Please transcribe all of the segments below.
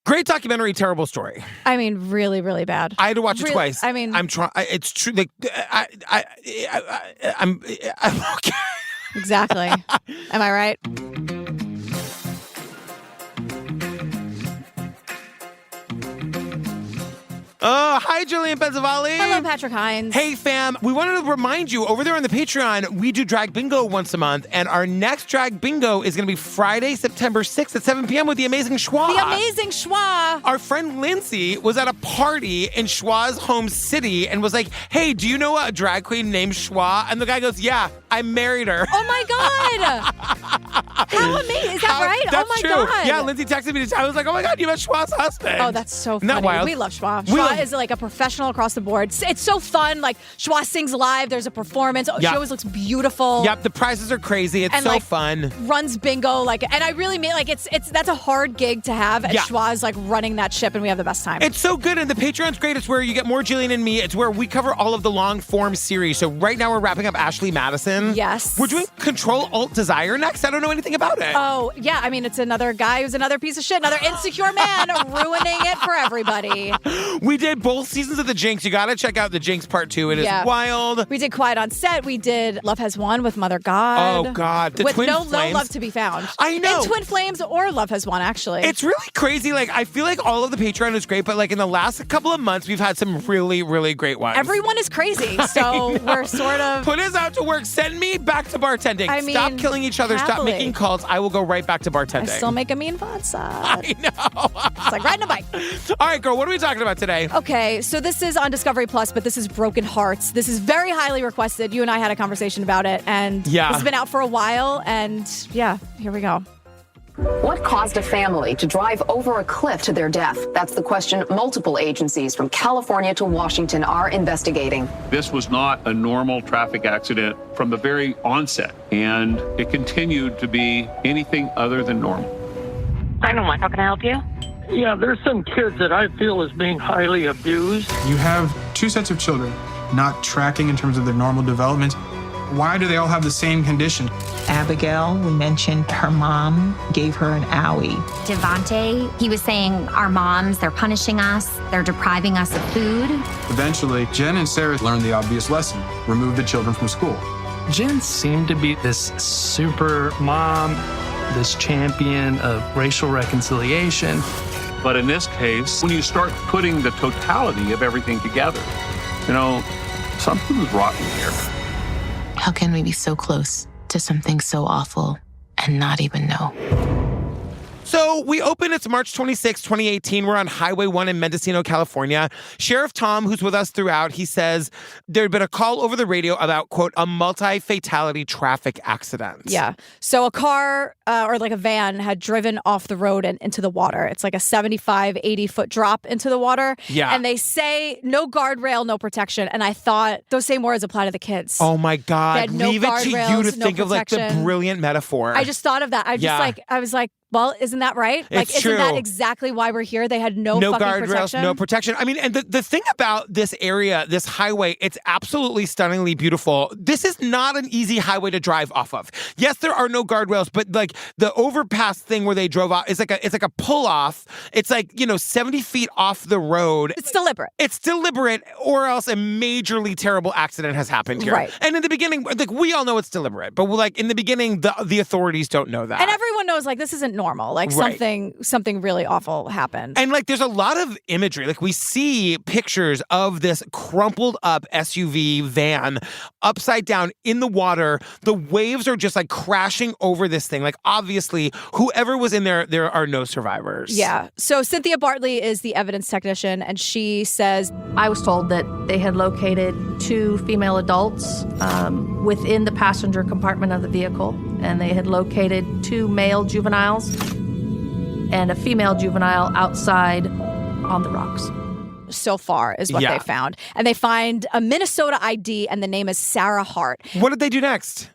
Great documentary, terrible story. I mean, really, really bad. I had to watch it twice. I mean, I'm trying. It's true. Like, I'm okay. Exactly. Am I right? Oh, hi, Julian Benzavalli. Hello, Patrick Hines. Hey, fam. We wanted to remind you, over there on the Patreon, we do Drag Bingo once a month, and our next Drag Bingo is going to be Friday, September 6th at 7 p.m. with the amazing Schwa. The amazing Schwa. Our friend Lindsay was at a party in Schwa's home city and was like, hey, do you know a drag queen named Schwa? And the guy goes, yeah, I married her. Oh, my God. How amazing. Is that right? That's oh, my true. God. Yeah, Lindsay texted me. I was like, oh, my God, you met Schwa's husband. Oh, that's so funny. Isn't that wild? We love Schwa. Schwa is like a professional across the board. It's so fun. Like, Schwa sings live. There's a performance. She always looks beautiful. Yep, the prizes are crazy. It's so fun. Runs bingo. And I really mean, that's a hard gig to have. And Schwa's running that ship, and we have the best time. It's so good, and the Patreon's great. It's where you get more Jillian and me. It's where we cover all of the long-form series. So right now we're wrapping up Ashley Madison. Yes. We're doing Control-Alt-Desire next. I don't know anything about it. Oh, yeah. I mean, it's another guy who's another piece of shit, another insecure man ruining it for everybody. We did both seasons of The Jinx. You got to check out The Jinx Part 2. It is wild. We did Quiet on Set. We did Love Has Won with Mother God. Oh, God. With no love to be found. I know. And Twin Flames or Love Has Won, actually. It's really crazy. I feel like all of the Patreon is great, but in the last couple of months, we've had some really, really great ones. Everyone is crazy, so we're sort of... Put us out to work. Send me back to bartending. I mean, stop killing each other. happily. Stop making calls. I will go right back to bartending. I still make a mean vodka. I know. It's like riding a bike. All right, girl, what are we talking about today? Okay, so this is on Discovery Plus, but this is Broken Hearts. This is very highly requested. You and I had a conversation about it, and it's been out for a while, and here we go. What caused a family to drive over a cliff to their death? That's the question multiple agencies from California to Washington are investigating. This was not a normal traffic accident from the very onset, and it continued to be anything other than normal. 911, how can I help you? Yeah, there's some kids that I feel is being highly abused. You have two sets of children not tracking in terms of their normal development. Why do they all have the same condition? Abigail, we mentioned her mom gave her an owie. Devante, he was saying our moms, they're punishing us, they're depriving us of food. Eventually, Jen and Sarah learned the obvious lesson: remove the children from school. Jen seemed to be this super mom, this champion of racial reconciliation. But in this case, when you start putting the totality of everything together, something's rotten here. How can we be so close to something so awful and not even know? So we open, it's March 26, 2018. We're on Highway 1 in Mendocino, California. Sheriff Tom, who's with us throughout, he says there'd been a call over the radio about, quote, a multi-fatality traffic accident. Yeah. So a car or a van had driven off the road and into the water. It's like a 75, 80-foot drop into the water. Yeah. And they say no guardrail, no protection. And I thought those same words apply to the kids. Oh, my God. No Leave it to you to think of the protection. brilliant metaphor. I just thought of that. I was like, well, isn't that right? It's isn't that true. exactly why we're here? They had no fucking guardrails, protection. no protection. I mean, and the thing about this area, this highway, it's absolutely stunningly beautiful. This is not an easy highway to drive off of. Yes, there are no guardrails, but the overpass thing where they drove off is like a pull off. It's 70 feet off the road. It's deliberate. It's deliberate, or else a majorly terrible accident has happened here. Right. And in the beginning, we all know it's deliberate, but in the beginning, the authorities don't know that. And everyone knows this isn't normal. Something really awful happened. And there's a lot of imagery. We see pictures of this crumpled up SUV van upside down in the water. The waves are just crashing over this thing. Obviously, whoever was in there are no survivors. Yeah. So Cynthia Bartley is the evidence technician, and she says, I was told that they had located two female adults within the passenger compartment of the vehicle, and they had located two male juveniles and a female juvenile outside on the rocks. So far is what they found. And they find a Minnesota ID, and the name is Sara Hart. What did they do next?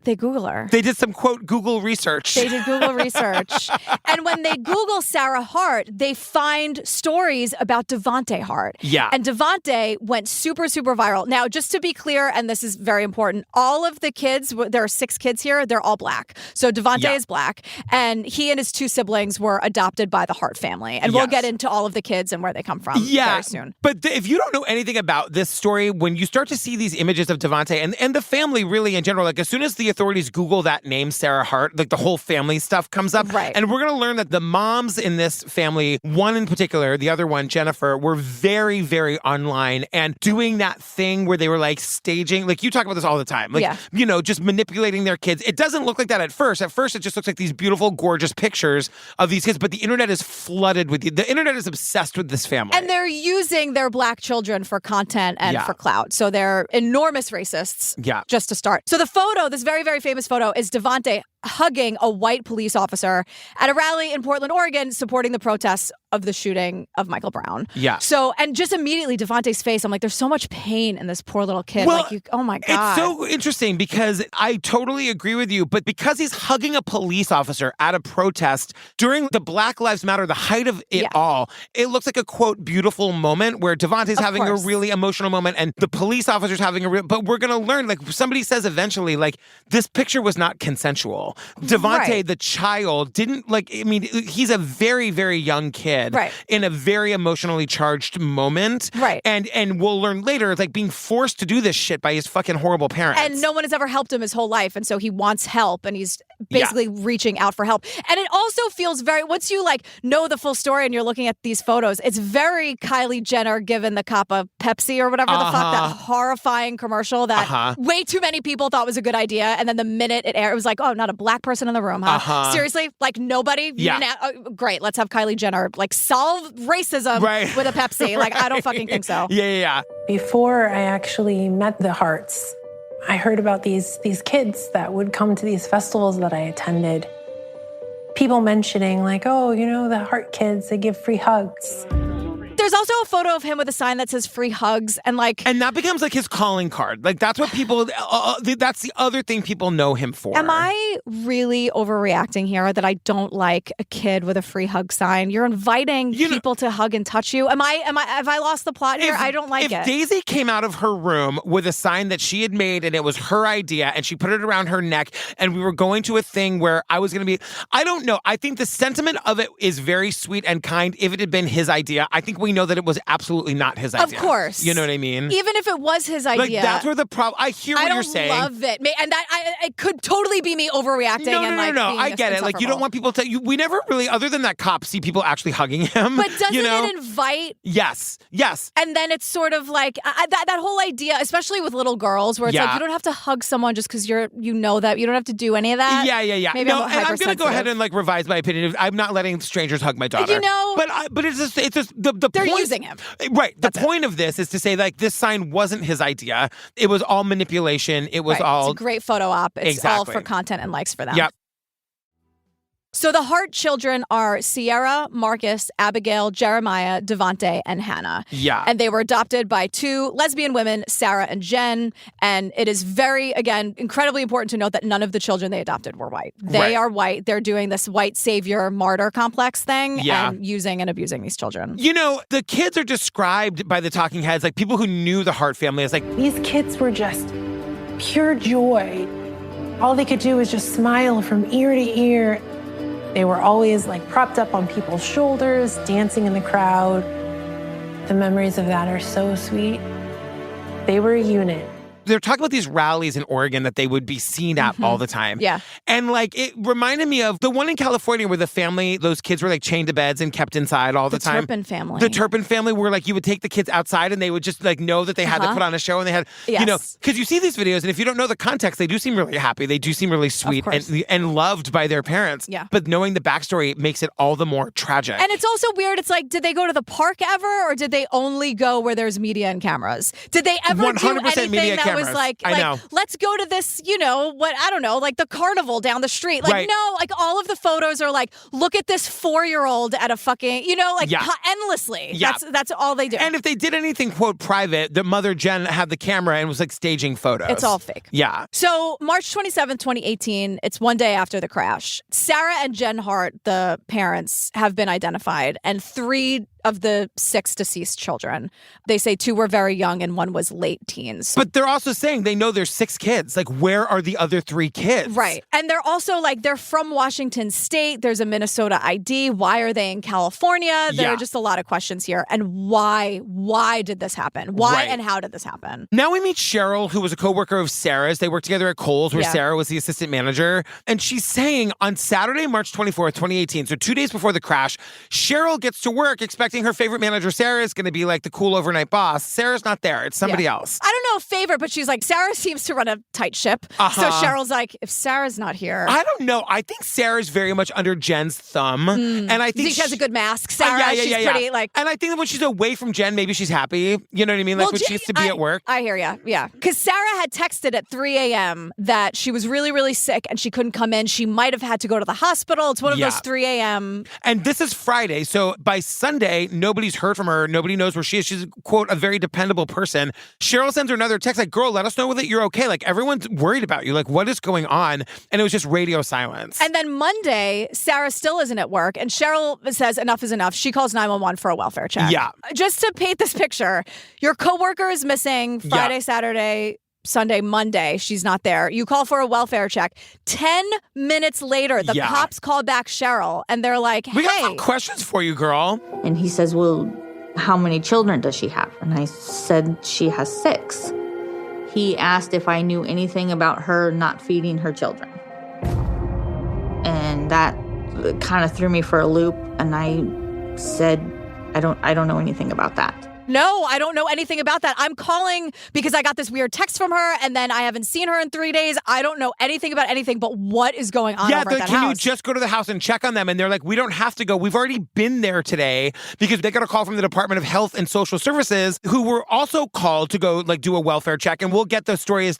They Google her. They did some, quote, Google research. They did Google research. And when they Google Sara Hart, they find stories about Devonte Hart. Yeah. And Devonte went super, super viral. Now, just to be clear, and this is very important, all of the kids, there are 6 kids here, they're all black. So Devonte is black, and he and his 2 siblings were adopted by the Hart family. And we'll get into all of the kids and where they come from very soon. But if you don't know anything about this story, when you start to see these images of Devonte and the family really in general, like as soon as the authorities Google that name, Sara Hart, like the whole family stuff comes up. Right. And we're going to learn that the moms in this family, one in particular, the other one, Jennifer, were very, very online and doing that thing where they were like staging, like you talk about this all the time, like, you know, just manipulating their kids. It doesn't look like that at first. At first, it just looks like these beautiful, gorgeous pictures of these kids, but the internet is flooded with the internet is obsessed with this family. And they're using their black children for content and for clout. So they're enormous racists, just to start. So the photo, this very, very famous photo, is Devonte hugging a white police officer at a rally in Portland, Oregon, supporting the protests of the shooting of Michael Brown. Yeah. So, and just immediately Devonte's face, I'm like, there's so much pain in this poor little kid. Well, like, oh my God. It's so interesting because I totally agree with you, but because he's hugging a police officer at a protest during the Black Lives Matter, the height of it all, it looks like a, quote, beautiful moment where Devonte's having a really emotional moment and the police officer's having a real, but we're going to learn, like somebody says eventually, like this picture was not consensual. Devonte, the child, didn't like, I mean, he's a very, very young kid in a very emotionally charged moment. Right. And we'll learn later, like being forced to do this shit by his fucking horrible parents. And no one has ever helped him his whole life. And so he wants help and he's basically reaching out for help. And it also feels very, once you like know the full story and you're looking at these photos, it's very Kylie Jenner giving the cop a Pepsi or whatever the fuck, that horrifying commercial that way too many people thought was a good idea. And then the minute it aired, it was like, oh, not a black person in the room, huh? Seriously? Like nobody? Great, let's have Kylie Jenner like solve racism with a Pepsi. Like, I don't fucking think so. Before I actually met the Harts, I heard about these kids that would come to these festivals that I attended. People mentioning like, oh, you know, the Hart kids, they give free hugs. There's also a photo of him with a sign that says free hugs and like... And that becomes like his calling card. Like that's what people, that's the other thing people know him for. Am I really overreacting here that I don't like a kid with a free hug sign? You're inviting people to hug and touch you. Have I lost the plot here? I don't like it. If Daisy came out of her room with a sign that she had made and it was her idea and she put it around her neck and we were going to a thing where I was going to be, I don't know. I think the sentiment of it is very sweet and kind. If it had been his idea, I think we know that it was absolutely not his idea. Of course. You know what I mean? Even if it was his idea. Like, that's where the problem... I hear what you're saying. I love it. And that it could totally be me overreacting. No. I get it. Like, you don't want people to... we never really, other than that cop, see people actually hugging him. But doesn't it invite... Yes. And then it's sort of like... that whole idea, especially with little girls, where it's like, you don't have to hug someone just because you know that. You don't have to do any of that. Yeah. Maybe no, and I'm going to go ahead and like revise my opinion. I'm not letting strangers hug my daughter. You know... But it's just the they're point, using him. Right. The point of this is to say, like, this sign wasn't his idea. It was all manipulation. It was all... It's a great photo op. It's all for content and likes for them. Yep. So the Hart children are Sierra, Marcus, Abigail, Jeremiah, Devonte, and Hannah. Yeah. And they were adopted by 2 lesbian women, Sarah and Jen. And it is very, again, incredibly important to note that none of the children they adopted were white. They are white. They're doing this white savior martyr complex thing and using and abusing these children. You know, the kids are described by the talking heads, like people who knew the Hart family, as like... These kids were just pure joy. All they could do was just smile from ear to ear. They were always like propped up on people's shoulders, dancing in the crowd. The memories of that are so sweet. They were a unit. They're talking about these rallies in Oregon that they would be seen at all the time. Yeah. And like, it reminded me of the one in California where the family, those kids were like chained to beds and kept inside all the time. The Turpin family. The Turpin family where like you would take the kids outside and they would just like know that they had to put on a show and they had, you know, because you see these videos and if you don't know the context, they do seem really happy. They do seem really sweet and loved by their parents. Yeah. But knowing the backstory makes it all the more tragic. And it's also weird. It's like, did they go to the park ever or did they only go where there's media and cameras? Did they ever do anything that cameras. was like, I know. let's go to this, like the carnival down the street. Like, Right. no, like all of the photos are like, look at this 4-year-old at a fucking, endlessly. Yeah. That's all they do. And if they did anything, quote, private, the mother, Jen, had the camera and was like staging photos. It's all fake. Yeah. So March 27th, 2018, it's one day after the crash. Sara and Jen Hart, the parents, have been identified, and 3 of the 6 deceased children. They say 2 were very young and 1 was late teens. But they're also saying they know there's 6 kids. Like, where are the other 3 kids? Right. And they're also like, they're from Washington State. There's a Minnesota ID. Why are they in California? There are just a lot of questions here. And why did this happen? Why and how did this happen? Now we meet Cheryl, who was a coworker of Sarah's. They worked together at Kohl's, where Yeah. Sarah was the assistant manager. And she's saying on Saturday, March 24th, 2018, so 2 days before the crash, Cheryl gets to work expecting her favorite manager, Sarah, is going to be like the cool overnight boss. Sarah's not there. It's somebody else. I don't know if favorite, but she's like, Sarah seems to run a tight ship. So Cheryl's like, if Sarah's not here. I don't know. I think Sarah's very much under Jen's thumb. And I think she has a good mask. Sarah, she's pretty like. And I think that when she's away from Jen, maybe she's happy. You know what I mean? Like when she used to be at work. I hear you. Yeah. Because Sarah had texted at 3 a.m. that she was really, really sick and she couldn't come in. She might have had to go to the hospital. It's one of those 3 a.m. And this is Friday. So by Sunday, nobody's heard from her. Nobody knows where she is. She's, quote, a very dependable person. Cheryl sends her another text like, girl, let us know that you're okay. Like, everyone's worried about you. Like, what is going on? And it was just radio silence. And then Monday, Sarah still isn't at work. And Cheryl says enough is enough. She calls 911 for a welfare check. Yeah. Just to paint this picture, your coworker is missing Friday, Saturday, Sunday, Monday. She's not there. You call for a welfare check. 10 minutes later, the cops call back Cheryl and they're like, hey. We got some questions for you, girl. And he says, well, how many children does she have? And I said she has 6. He asked if I knew anything about her not feeding her children. And that kind of threw me for a loop. And I said, I don't know anything about that. No, I don't know anything about that. I'm calling because I got this weird text from her and then I haven't seen her in 3 days. I don't know anything about anything, but what is going on over at that house? Can you just go to the house and check on them? And they're like, we don't have to go. We've already been there today because they got a call from the Department of Health and Social Services who were also called to go like do a welfare check. And we'll get the story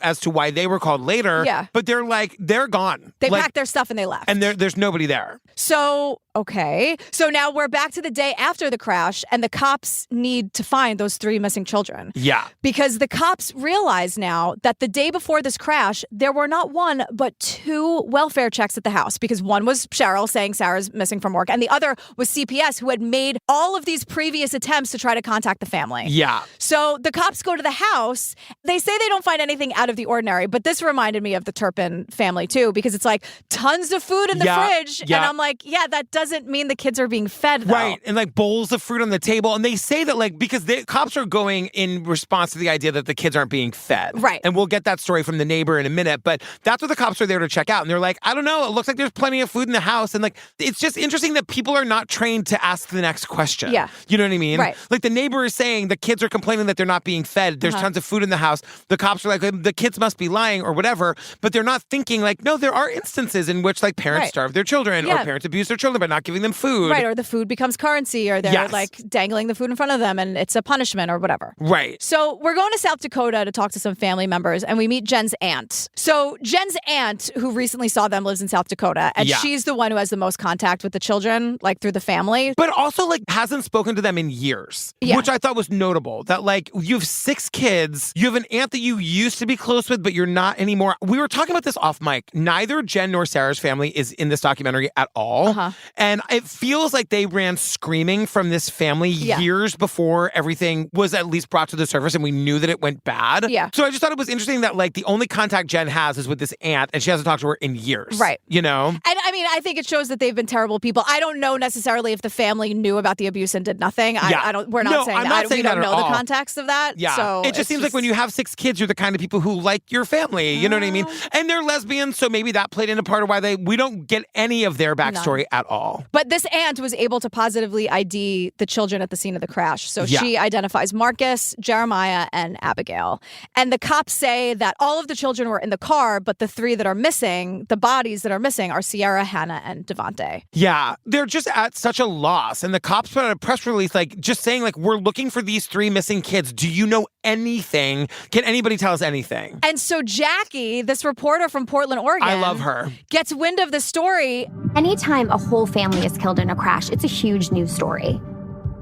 as to why they were called later. Yeah. But they're like, they're gone. They packed their stuff and they left. And there's nobody there. So, okay. So now we're back to the day after the crash and the cops need to find those 3 missing children. Yeah. Because the cops realize now that the day before this crash, there were not 1, but 2 welfare checks at the house because one was Cheryl saying Sarah's missing from work and the other was CPS who had made all of these previous attempts to try to contact the family. Yeah. So the cops go to the house. They say they don't find anything out of the ordinary, but this reminded me of the Turpin family too because it's like tons of food in the fridge. Yeah. And I'm like, yeah, that doesn't mean the kids are being fed though. Right. And like bowls of fruit on the table. And they say that like, because the cops are going in response to the idea that the kids aren't being fed. Right. And we'll get that story from the neighbor in a minute. But that's what the cops are there to check out. And they're like, I don't know. It looks like there's plenty of food in the house. And like, it's just interesting that people are not trained to ask the next question. Yeah. You know what I mean? Right. Like the neighbor is saying the kids are complaining that they're not being fed. There's tons of food in the house. The cops are like, the kids must be lying or whatever. But they're not thinking like, no, there are instances in which like parents starve their children or parents abuse their children by not giving them food. Right. Or the food becomes currency or they're like dangling the food in front of them and it's a punishment or whatever. Right. So we're going to South Dakota to talk to some family members and we meet Jen's aunt. So Jen's aunt, who recently saw them, lives in South Dakota and she's the one who has the most contact with the children, like through the family. But also like hasn't spoken to them in years, which I thought was notable that like you have 6 kids, you have an aunt that you used to be close with, but you're not anymore. We were talking about this off mic. Neither Jen nor Sarah's family is in this documentary at all. And it feels like they ran screaming from this family years before everything was at least brought to the surface and we knew that it went bad. Yeah. So I just thought it was interesting that like the only contact Jen has is with this aunt and she hasn't talked to her in years. Right. You know? And I mean, I think it shows that they've been terrible people. I don't know necessarily if the family knew about the abuse and did nothing. We're not saying that. We don't know the context of that. Yeah. So it just seems like when you have 6 kids, you're the kind of people who like your family. You know what I mean? And they're lesbians, so maybe that played into part of why we don't get any of their backstory at all. But this aunt was able to positively ID the children at the scene of the crash. So she identifies Marcus, Jeremiah, and Abigail. And the cops say that all of the children were in the car, but the 3 that are missing, the bodies that are missing, are Sierra, Hannah, and Devontae. Yeah, they're just at such a loss. And the cops put out a press release, like, just saying, like, we're looking for these 3 missing kids. Do you know anything. Can anybody tell us anything? And so Jackie, this reporter from Portland, Oregon, I love her, gets wind of the story. Anytime a whole family is killed in a crash, it's a huge news story.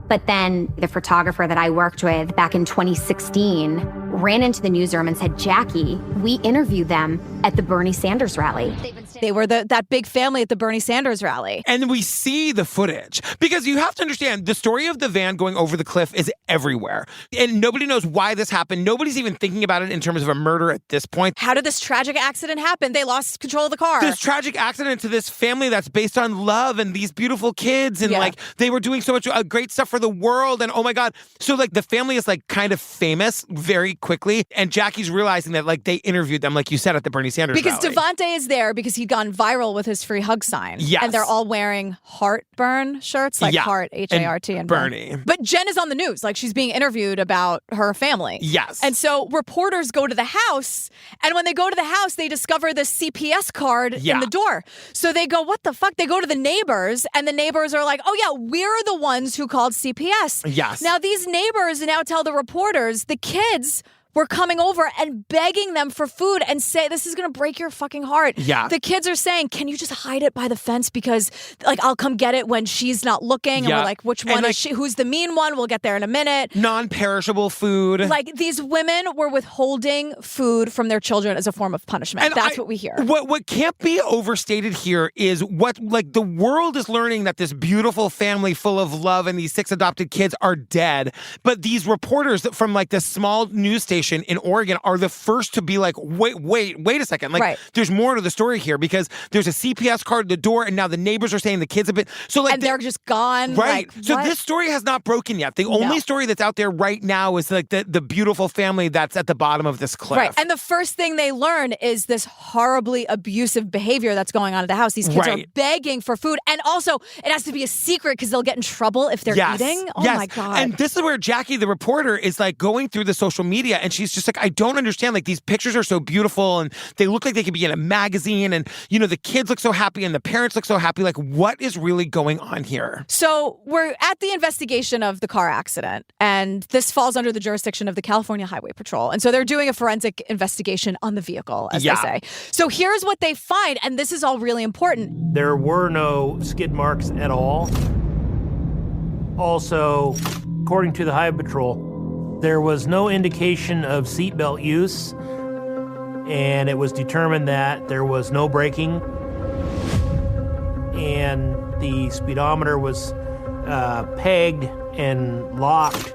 But then the photographer that I worked with back in 2016 ran into the newsroom and said, Jackie, we interviewed them at the Bernie Sanders rally. They were that big family at the Bernie Sanders rally. And we see the footage because you have to understand the story of the van going over the cliff is everywhere. And nobody knows why this happened. Nobody's even thinking about it in terms of a murder at this point. How did this tragic accident happen? They lost control of the car. This tragic accident to this family that's based on love and these beautiful kids. And like they were doing so much great stuff for the world. And oh my God. So like the family is like kind of famous very quickly. And Jackie's realizing that like they interviewed them, like you said, at the Bernie Sanders because rally. Devontae is there because he'd gone viral with his free hug sign. Yes. And they're all wearing Heartburn shirts, like Heart, H-A-R-T, and Bernie. But Jen is on the news, like she's being interviewed about her family. Yes. And so reporters go to the house, and when they go to the house, they discover this CPS card in the door. So they go, what the fuck? They go to the neighbors, and the neighbors are like, oh yeah, we're the ones who called CPS. Yes. Now these neighbors now tell the reporters the kids were coming over and begging them for food and say, this is going to break your fucking heart. Yeah. The kids are saying, can you just hide it by the fence because like I'll come get it when she's not looking. And we're like, which one is she? Who's the mean one? We'll get there in a minute. Non-perishable food. Like these women were withholding food from their children as a form of punishment. And That's what we hear. What can't be overstated here is what like the world is learning that this beautiful family full of love and these 6 adopted kids are dead. But these reporters from like this small news station in Oregon are the first to be like, wait a second. Like there's more to the story here because there's a CPS card at the door and now the neighbors are saying the kids have been so like and they're just gone. Right. Like, so what? this story has not broken yet. The only story that's out there right now is like the beautiful family that's at the bottom of this cliff. Right. And the first thing they learn is this horribly abusive behavior that's going on at the house. These kids are begging for food. And also it has to be a secret because they'll get in trouble if they're eating. Oh my God. And this is where Jackie, the reporter, is like going through the social media and she's just like, I don't understand. Like these pictures are so beautiful and they look like they could be in a magazine and, you know, the kids look so happy and the parents look so happy. Like what is really going on here? So we're at the investigation of the car accident and this falls under the jurisdiction of the California Highway Patrol. And so they're doing a forensic investigation on the vehicle, as they say. So here's what they find. And this is all really important. There were no skid marks at all. Also, according to the Highway Patrol, there was no indication of seatbelt use, and it was determined that there was no braking, and the speedometer was pegged and locked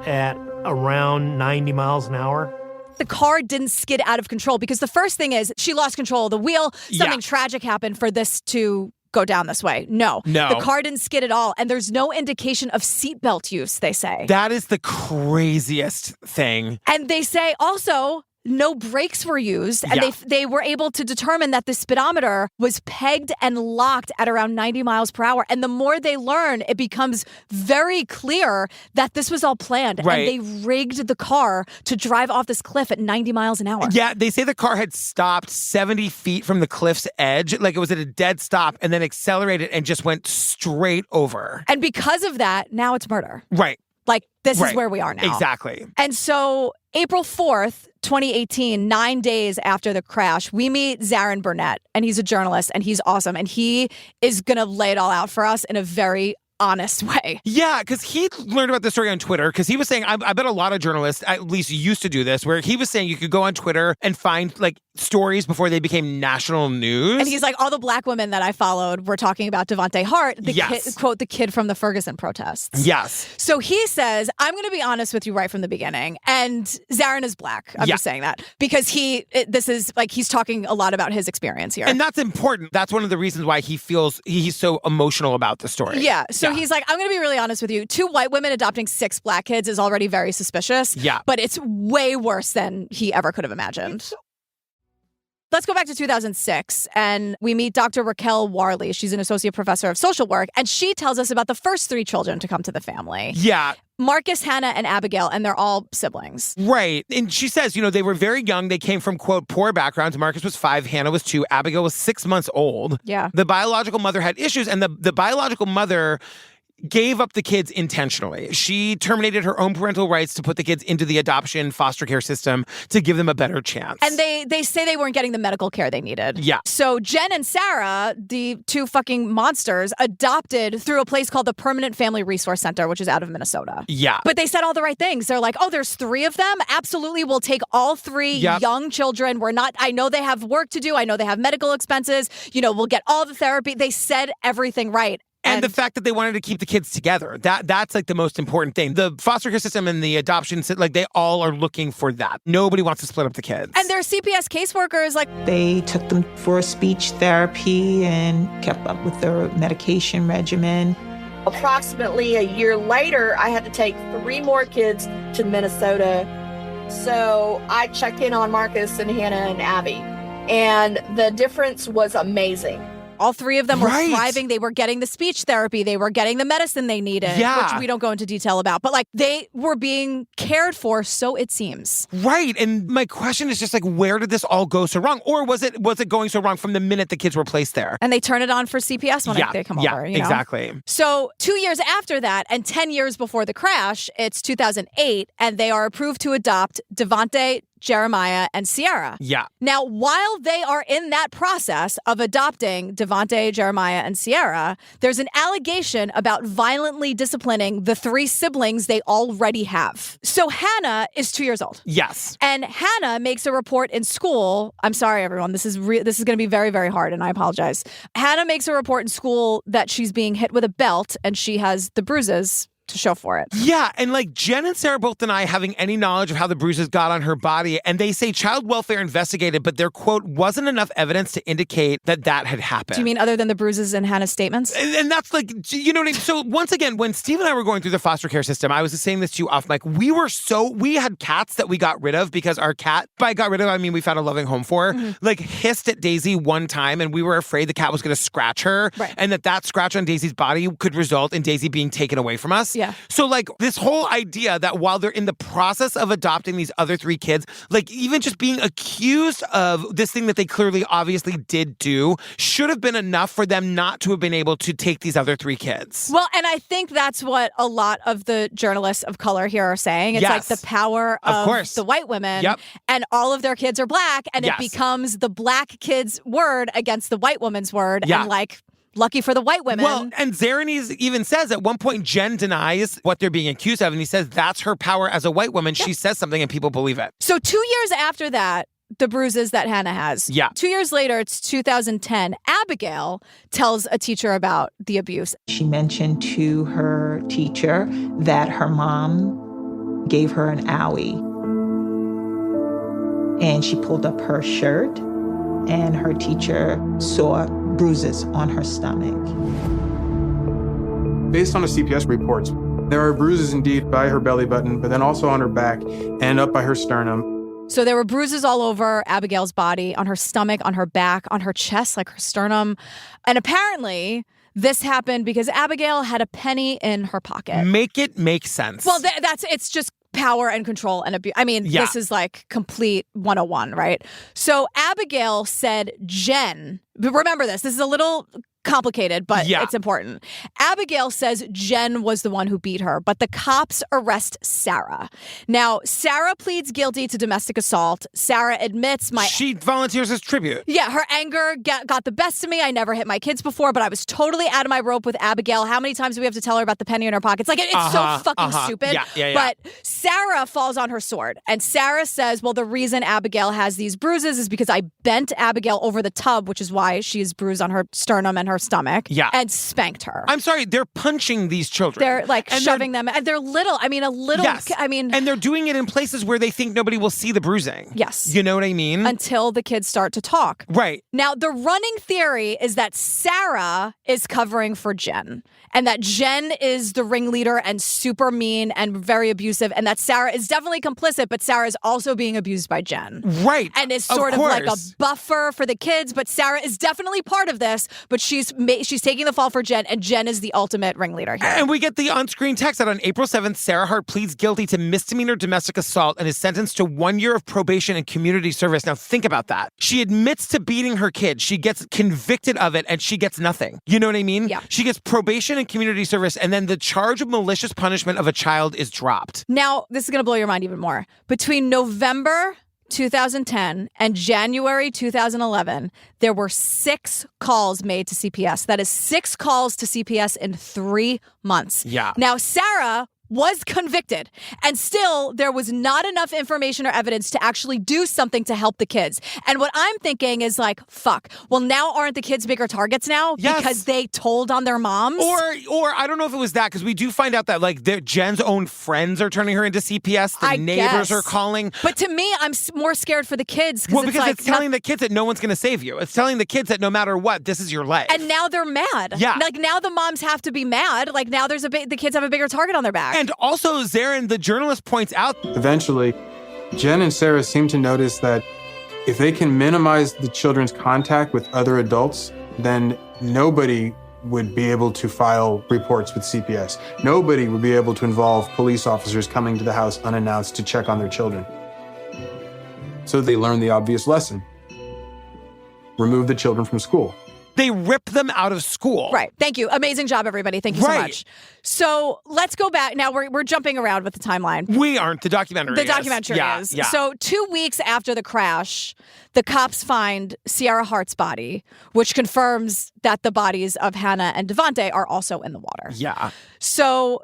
at around 90 miles an hour. The car didn't skid out of control because the first thing is she lost control of the wheel. Something tragic happened for this to go down this way. No. The car didn't skid at all. And there's no indication of seatbelt use, they say. That is the craziest thing. And they say also no brakes were used. And they were able to determine that the speedometer was pegged and locked at around 90 miles per hour. And the more they learn, it becomes very clear that this was all planned. Right. And they rigged the car to drive off this cliff at 90 miles an hour. Yeah, they say the car had stopped 70 feet from the cliff's edge. Like it was at a dead stop and then accelerated and just went straight over. And because of that, now it's murder. Right. Like, this is where we are now. Exactly. And so April 4th, 2018, 9 days after the crash, we meet Zarin Burnett, and he's a journalist, and he's awesome. And he is going to lay it all out for us in a very honest way. Yeah, because he learned about this story on Twitter because he was saying, I bet a lot of journalists at least used to do this, where he was saying you could go on Twitter and find like stories before they became national news. And he's like, all the black women that I followed were talking about Devontae Hart, the kid, quote, the kid from the Ferguson protests. Yes. So he says, I'm going to be honest with you right from the beginning. And Zarin is black. I'm just saying that because he's talking a lot about his experience here. And that's important. That's one of the reasons why he feels he's so emotional about the story. Yeah. So he's like, I'm going to be really honest with you. 2 white women adopting 6 black kids is already very suspicious. Yeah. But it's way worse than he ever could have imagined. Let's go back to 2006, and we meet Dr. Raquel Warley. She's an associate professor of social work, and she tells us about the first 3 children to come to the family. Yeah. Marcus, Hannah, and Abigail, and they're all siblings. Right. And she says, they were very young. They came from, quote, poor backgrounds. Marcus was 5, Hannah was 2, Abigail was 6 months old. Yeah. The biological mother had issues, and the biological mother gave up the kids intentionally. She terminated her own parental rights to put the kids into the adoption foster care system to give them a better chance. And they say they weren't getting the medical care they needed. Yeah. So Jen and Sara, the two fucking monsters, adopted through a place called the Permanent Family Resource Center, which is out of Minnesota. Yeah. But they said all the right things. They're like, oh, there's 3 of them? Absolutely, we'll take all 3 young children. I know they have work to do. I know they have medical expenses. We'll get all the therapy. They said everything right. And the fact that they wanted to keep the kids together, that's like the most important thing. The foster care system and the adoption, like they all are looking for that. Nobody wants to split up the kids. And their CPS caseworkers, like... They took them for speech therapy and kept up with their medication regimen. Approximately a year later, I had to take 3 more kids to Minnesota. So I checked in on Marcus and Hannah and Abby. And the difference was amazing. All 3 of them were thriving. They were getting the speech therapy. They were getting the medicine they needed, which we don't go into detail about. But like they were being cared for, so it seems. Right. And my question is just like, where did this all go so wrong? Or was it going so wrong from the minute the kids were placed there? And they turn it on for CPS when they come over. Exactly. So 2 years after that, and 10 years before the crash, it's 2008, and they are approved to adopt Devontae, Jeremiah, and Sierra. Yeah. Now, while they are in that process of adopting Devontae, Jeremiah, and Sierra, there's an allegation about violently disciplining the 3 siblings they already have. So Hannah is 2 years old. Yes. And Hannah makes a report in school. I'm sorry, everyone. This is going to be very, very hard, and I apologize. Hannah makes a report in school that she's being hit with a belt, and she has the bruises to show for it. Yeah, and like Jen and Sarah both deny having any knowledge of how the bruises got on her body, and they say child welfare investigated, but their quote wasn't enough evidence to indicate that had happened. Do you mean other than the bruises in Hannah's statements? And that's like, you know what I mean? So once again, when Steve and I were going through the foster care system, I was saying this to you off mic, we had cats that we got rid of because our cat, by got rid of, I mean we found a loving home for, like hissed at Daisy one time, and we were afraid the cat was going to scratch her, and that scratch on Daisy's body could result in Daisy being taken away from us. Yeah. So like this whole idea that while they're in the process of adopting these other 3 kids, like even just being accused of this thing that they clearly obviously did do should have been enough for them not to have been able to take these other 3 kids. Well, and I think that's what a lot of the journalists of color here are saying. It's like the power of the white women, and all of their kids are black, and it becomes the black kid's word against the white woman's word, and like, lucky for the white women. Well, and Zerines even says at one point, Jen denies what they're being accused of, and he says that's her power as a white woman. She says something and people believe it. So 2 years after that, the bruises that Hannah has. 2 years later, it's 2010, Abigail tells a teacher about the abuse. She mentioned to her teacher that her mom gave her an owie. And she pulled up her shirt, and her teacher saw bruises on her stomach. Based on the CPS reports, there are bruises indeed by her belly button, but then also on her back and up by her sternum. So there were bruises all over Abigail's body, on her stomach, on her back, on her chest, like her sternum. And apparently this happened because Abigail had a penny in her pocket. Make it make sense. Well, it's just power and control and abuse. I mean, this is like complete 101, right? So Abigail said Jen, remember this is a little complicated, but it's important. Abigail says Jen was the one who beat her, but the cops arrest Sara. Now, Sara pleads guilty to domestic assault. Sara admits she volunteers as tribute. Yeah, her anger got the best of me. I never hit my kids before, but I was totally out of my rope with Abigail. How many times do we have to tell her about the penny in her pockets? Like, it's so fucking stupid. Yeah. But Sara falls on her sword, and Sara says, well, the reason Abigail has these bruises is because I bent Abigail over the tub, which is why she is bruised on her sternum and her stomach, and spanked her. I'm sorry, they're punching these children. They're like shoving them, and they're little. I mean, and they're doing it in places where they think nobody will see the bruising. Yes. You know what I mean? Until the kids start to talk. Right. Now, the running theory is that Sara is covering for Jen, and that Jen is the ringleader and super mean and very abusive, and that Sara is definitely complicit, but Sara is also being abused by Jen. Right. And is sort of like a buffer for the kids, but Sara is definitely part of this, but she's she's taking the fall for Jen, and Jen is the ultimate ringleader here. And we get the on-screen text that on April 7th, Sara Hart pleads guilty to misdemeanor domestic assault and is sentenced to 1 year of probation and community service. Now think about that. She admits to beating her kid. She gets convicted of it, and she gets nothing. You know what I mean? Yeah. She gets probation and community service, and then the charge of malicious punishment of a child is dropped. Now, this is going to blow your mind even more. Between November 2010 and January 2011, there were 6 calls made to CPS. That is 6 calls to CPS in 3 months. Yeah. Now, Sara was convicted, and still there was not enough information or evidence to actually do something to help the kids. And what I'm thinking is like, fuck, well, now aren't the kids bigger targets now because they told on their moms? Or I don't know if it was that, because we do find out that like Jen's own friends are turning her into CPS. The neighbors are calling. But to me, I'm more scared for the kids. Well, because it's telling the kids that no one's going to save you. It's telling the kids that no matter what, this is your life. And now they're mad. Yeah. Like now the moms have to be mad. Like now the kids have a bigger target on their back. And also, Zarin, the journalist, points out... Eventually, Jen and Sara seem to notice that if they can minimize the children's contact with other adults, then nobody would be able to file reports with CPS. Nobody would be able to involve police officers coming to the house unannounced to check on their children. So they learned the obvious lesson. Remove the children from school. They rip them out of school. Right. Thank you. Amazing job, everybody. Thank you so much. So let's go back. Now we're jumping around with the timeline. We aren't. The documentary is. The documentary is. Yeah. So 2 weeks after the crash, the cops find Sara Hart's body, which confirms that the bodies of Hannah and Devontae are also in the water. Yeah. So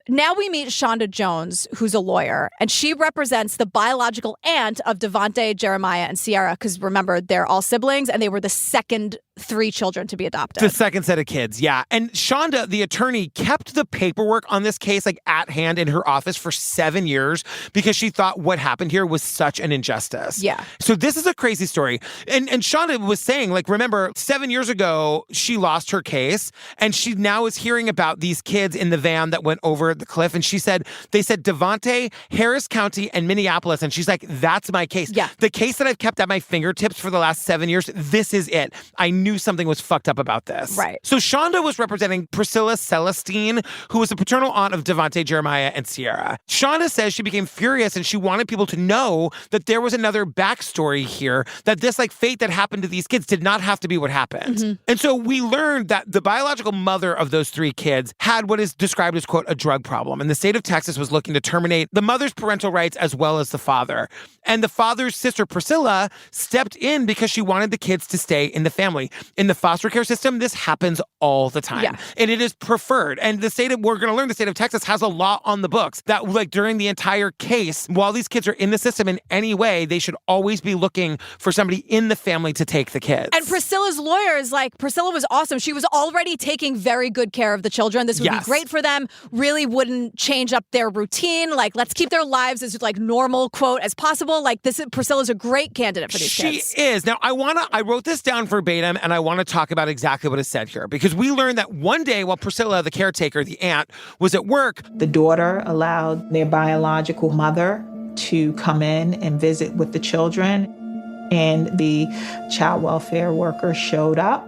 now we meet Shonda Jones, who's a lawyer, and she represents the biological aunt of Devontae, Jeremiah, and Sierra, because remember, they're all siblings, and they were the second 3 children to be adopted. The second set of kids, yeah. And Shonda, the attorney, kept the paperwork on this case like at hand in her office for 7 years because she thought what happened here was such an injustice. Yeah. So this is a crazy story. And Shonda was saying, like, remember, 7 years ago, she lost her case, and she now is hearing about these kids in the van that went over the cliff. And she said, they said Devontae, Harris County, and Minneapolis. And she's like, that's my case. Yeah. The case that I've kept at my fingertips for the last 7 years, this is it. I knew something was fucked up about this. Right. So Shonda was representing Priscilla Celestine, who was the paternal aunt of Devontae, Jeremiah, and Sierra. Shonda says she became furious and she wanted people to know that there was another backstory here, that this like fate that happened to these kids did not have to be what happened. Mm-hmm. And so we learned that the biological mother of those 3 kids had what is described as, quote, a drug problem. And the state of Texas was looking to terminate the mother's parental rights as well as the father. And the father's sister, Priscilla, stepped in because she wanted the kids to stay in the family. In the foster care system, this happens all the time. Yeah. And it is preferred. And the state of Texas has a law on the books that like during the entire case, while these kids are in the system in any way, they should always be looking for somebody in the family to take the kids. And Priscilla's lawyer is like, Priscilla was awesome. She was already taking very good care of the children. This would be great for them. Really wouldn't change up their routine. Like, let's keep their lives as like normal, quote, as possible. Like Priscilla's a great candidate for these kids. She is. Now, I wrote this down verbatim, and I want to talk about exactly what is said here, because we learned that one day while Priscilla, the caretaker, the aunt, was at work, the daughter allowed their biological mother to come in and visit with the children, and the child welfare worker showed up.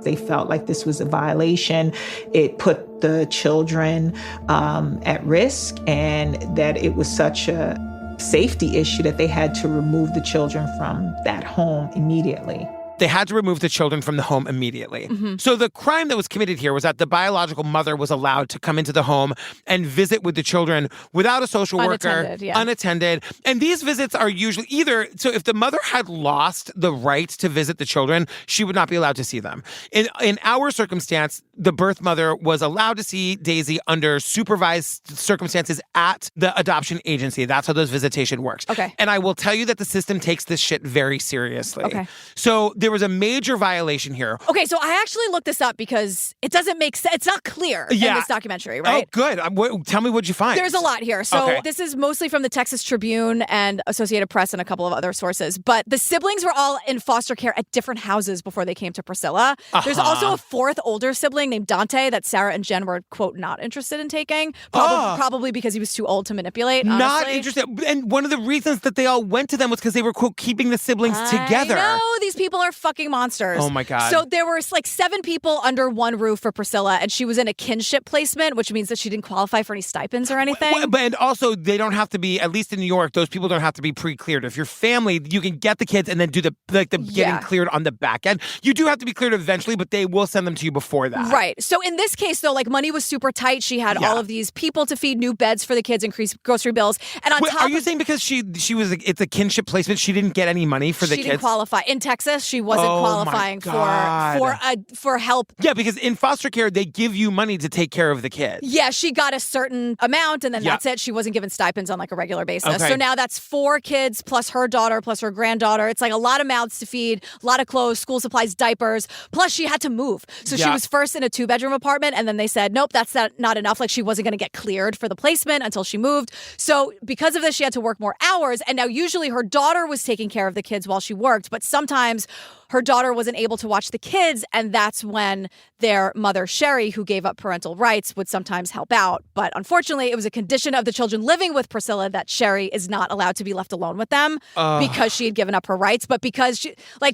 They felt like this was a violation. It put the children at risk, and that it was such a safety issue that they had to remove the children from that home immediately. They had to remove the children from the home immediately. Mm-hmm. So the crime that was committed here was that the biological mother was allowed to come into the home and visit with the children without a social worker, unattended. And these visits are usually either, so if the mother had lost the right to visit the children, she would not be allowed to see them. In our circumstance, the birth mother was allowed to see Daisy under supervised circumstances at the adoption agency. That's how those visitation works. Okay. And I will tell you that the system takes this shit very seriously. Okay. So there was a major violation here. Okay, so I actually looked this up because it doesn't make sense. It's not clear in this documentary, right? Oh, good. Tell me what you find. There's a lot here. So this is mostly from the Texas Tribune and Associated Press and a couple of other sources. But the siblings were all in foster care at different houses before they came to Priscilla. There's also a 4th older sibling named Dante that Sara and Jen were, quote, not interested in taking. Probably because he was too old to manipulate, honestly. Not interested. And one of the reasons that they all went to them was because they were, quote, keeping the siblings together. I know. These people are fucking monsters. Oh my God. So there were like 7 people under one roof for Priscilla, and she was in a kinship placement, which means that she didn't qualify for any stipends or anything. And also, they don't have to be, at least in New York, those people don't have to be pre-cleared. If you're family, you can get the kids and then do the getting cleared on the back end. You do have to be cleared eventually, but they will send them to you before that. Right. So in this case, though, like money was super tight. She had all of these people to feed, new beds for the kids, increase grocery bills. And on top are you saying because she was it's a kinship placement, she didn't get any money for the kids? She didn't qualify. In Texas, she wasn't qualifying for help. Yeah, because in foster care, they give you money to take care of the kids. Yeah, she got a certain amount, and then that's it. She wasn't given stipends on like a regular basis. Okay. So now that's 4 kids plus her daughter plus her granddaughter. It's like a lot of mouths to feed, a lot of clothes, school supplies, diapers. Plus she had to move. So she was first in a 2-bedroom apartment, and then they said, nope, that's not enough. Like she wasn't going to get cleared for the placement until she moved. So because of this, she had to work more hours. And now usually her daughter was taking care of the kids while she worked, but sometimes her daughter wasn't able to watch the kids, and that's when their mother, Sherry, who gave up parental rights, would sometimes help out. But unfortunately, it was a condition of the children living with Priscilla that Sherry is not allowed to be left alone with them because she had given up her rights. But because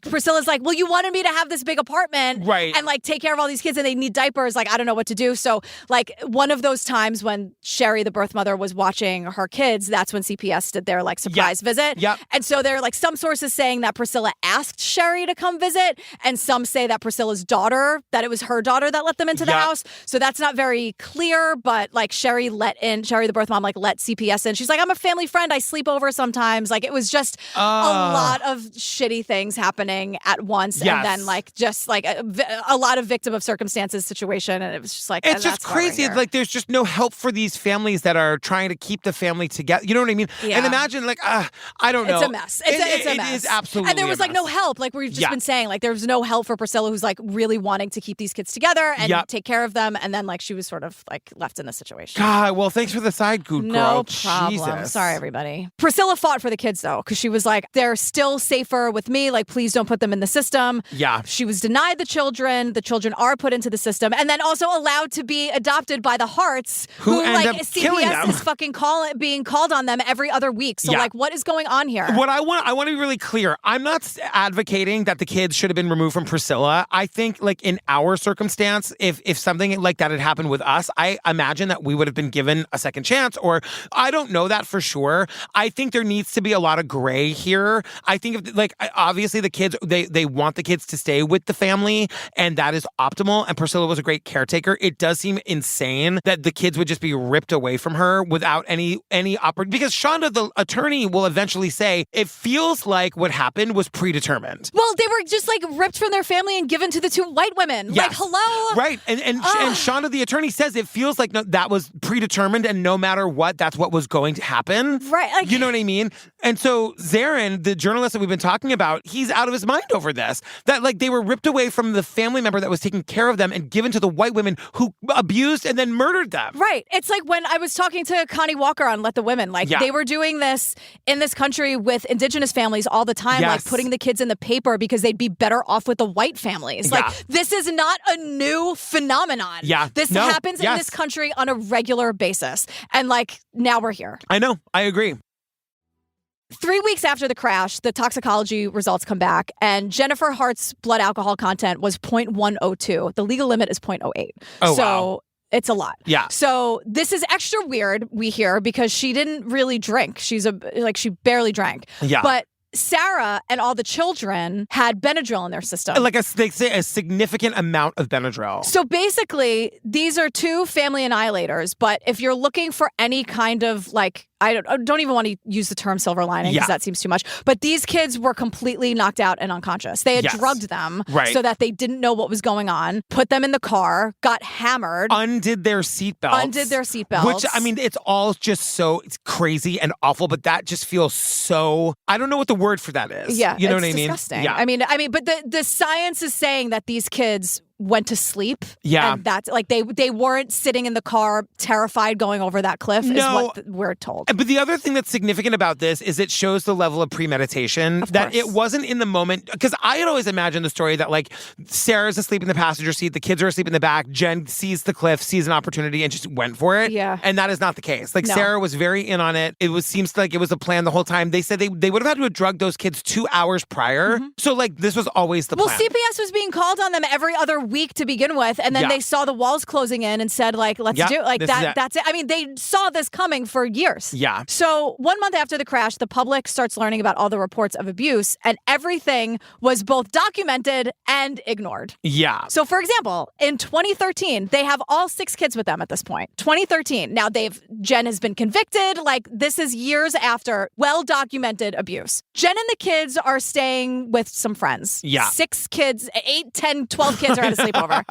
Priscilla's like, well, you wanted me to have this big apartment and like take care of all these kids and they need diapers. Like, I don't know what to do. So like one of those times when Sherry, the birth mother, was watching her kids, that's when CPS did their like surprise visit. Yep. And so there are like some sources saying that Priscilla asked Sherry to come visit, and some say that Priscilla's daughter, that it was her daughter that let them into the house. So that's not very clear, but like Sherry, the birth mom, like let CPS in. She's like, I'm a family friend. I sleep over sometimes. Like it was just a lot of shitty things happening at once. And then like just like a lot of victim of circumstances situation. And it was just like, it's just crazy. It's like there's just no help for these families that are trying to keep the family together. You know what I mean? Yeah. And imagine like, I don't know. It's a mess. It's a mess. It is absolutely And there was like no help. Like we've just been saying, like there was no help for Priscilla, who's like really wanting to keep these kids together and take care of them. And then like she was sort of like left in this situation. God, well, thanks for the side, good girl. No problem. Jesus. Sorry, everybody. Priscilla fought for the kids though, because she was like, they're still safer with me. Like, please don't put them in the system. Yeah. She was denied the children. The children are put into the system and then also allowed to be adopted by the Harts, who end like up killing CPS them. is fucking being called on them every other week. So like, what is going on here? What I want to be really clear. I'm not advocating that the kids should have been removed from Priscilla. I think like in our circumstance, if something like that had happened with us, I imagine that we would have been given a second chance, or I don't know that for sure. I think there needs to be a lot of gray here. I think if like obviously the kids, they want the kids to stay with the family, and that is optimal. And Priscilla was a great caretaker. It does seem insane that the kids would just be ripped away from her without any because Shonda, the attorney, will eventually say it feels like what happened was predetermined. Well, they were just like ripped from their family and given to the 2 white women. Yes. Like, hello? Right. And Shonda, the attorney, says it feels like that was predetermined, and no matter what, that's what was going to happen. Right. Like, you know what I mean? And so Zarin, the journalist that we've been talking about, he's out of his mind over this. That like they were ripped away from the family member that was taking care of them and given to the white women who abused and then murdered them. Right. It's like when I was talking to Connie Walker on Let the Women, like they were doing this in this country with indigenous families all the time, like putting the kids in the paper because they'd be better off with the white families. Like this is not a new phenomenon. Yeah. This happens in this country on a regular basis. And like now we're here. I know. I agree. 3 weeks after the crash, the toxicology results come back, and Jennifer Hart's blood alcohol content was 0.102. The legal limit is 0.08. Oh, so wow. It's a lot. Yeah. So this is extra weird, we hear, because she didn't really drink. She barely drank. Yeah. But Sara and all the children had Benadryl in their system. Like they say a significant amount of Benadryl. So basically, these are 2 family annihilators. But if you're looking for any kind of like, I don't even want to use the term silver lining because that seems too much. But these kids were completely knocked out and unconscious. They had drugged them so that they didn't know what was going on, put them in the car, got hammered. Undid their seatbelts. Which, I mean, it's all just it's crazy and awful, but that just feels so, I don't know what the word for that is. Yeah. You know what I it's mean? disgusting. Yeah. I mean, but the science is saying that these kids went to sleep. Yeah. And that's like they weren't sitting in the car terrified going over that cliff is what we're told. But the other thing that's significant about this is it shows the level of premeditation. That it wasn't in the moment, because I had always imagined the story that like Sarah's asleep in the passenger seat, the kids are asleep in the back, Jen sees the cliff, sees an opportunity and just went for it. Yeah. And that is not the case. Like Sarah was very in on it. It seems like it was a plan the whole time. They said they would have had to have drugged those kids 2 hours prior. So like this was always the plan. Well, CPS was being called on them every other week to begin with, and then they saw the walls closing in and said, like, let's do it. Like that's it. I mean, they saw this coming for years. Yeah. So 1 month after the crash, the public starts learning about all the reports of abuse, and everything was both documented and ignored. Yeah. So, for example, in 2013, they have all 6 kids with them at this point. 2013. Now, Jen has been convicted. Like, this is years after well-documented abuse. Jen and the kids are staying with some friends. Yeah. 6 kids, 8, 10, 12 kids are at a sleepover.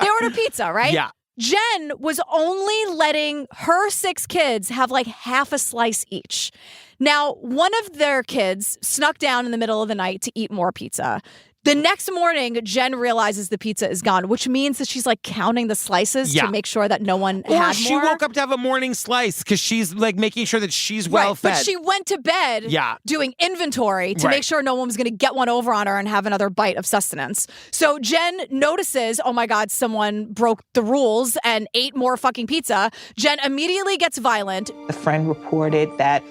They order pizza, right? Yeah. Jen was only letting her 6 kids have like half a slice each. Now, one of their kids snuck down in the middle of the night to eat more pizza. The next morning, Jen realizes the pizza is gone, which means that she's like counting the slices to make sure that no one had more. Or she woke up to have a morning slice because she's like making sure that she's well fed. But she went to bed doing inventory to make sure no one was going to get one over on her and have another bite of sustenance. So Jen notices, oh my God, someone broke the rules and ate more fucking pizza. Jen immediately gets violent. A friend reported that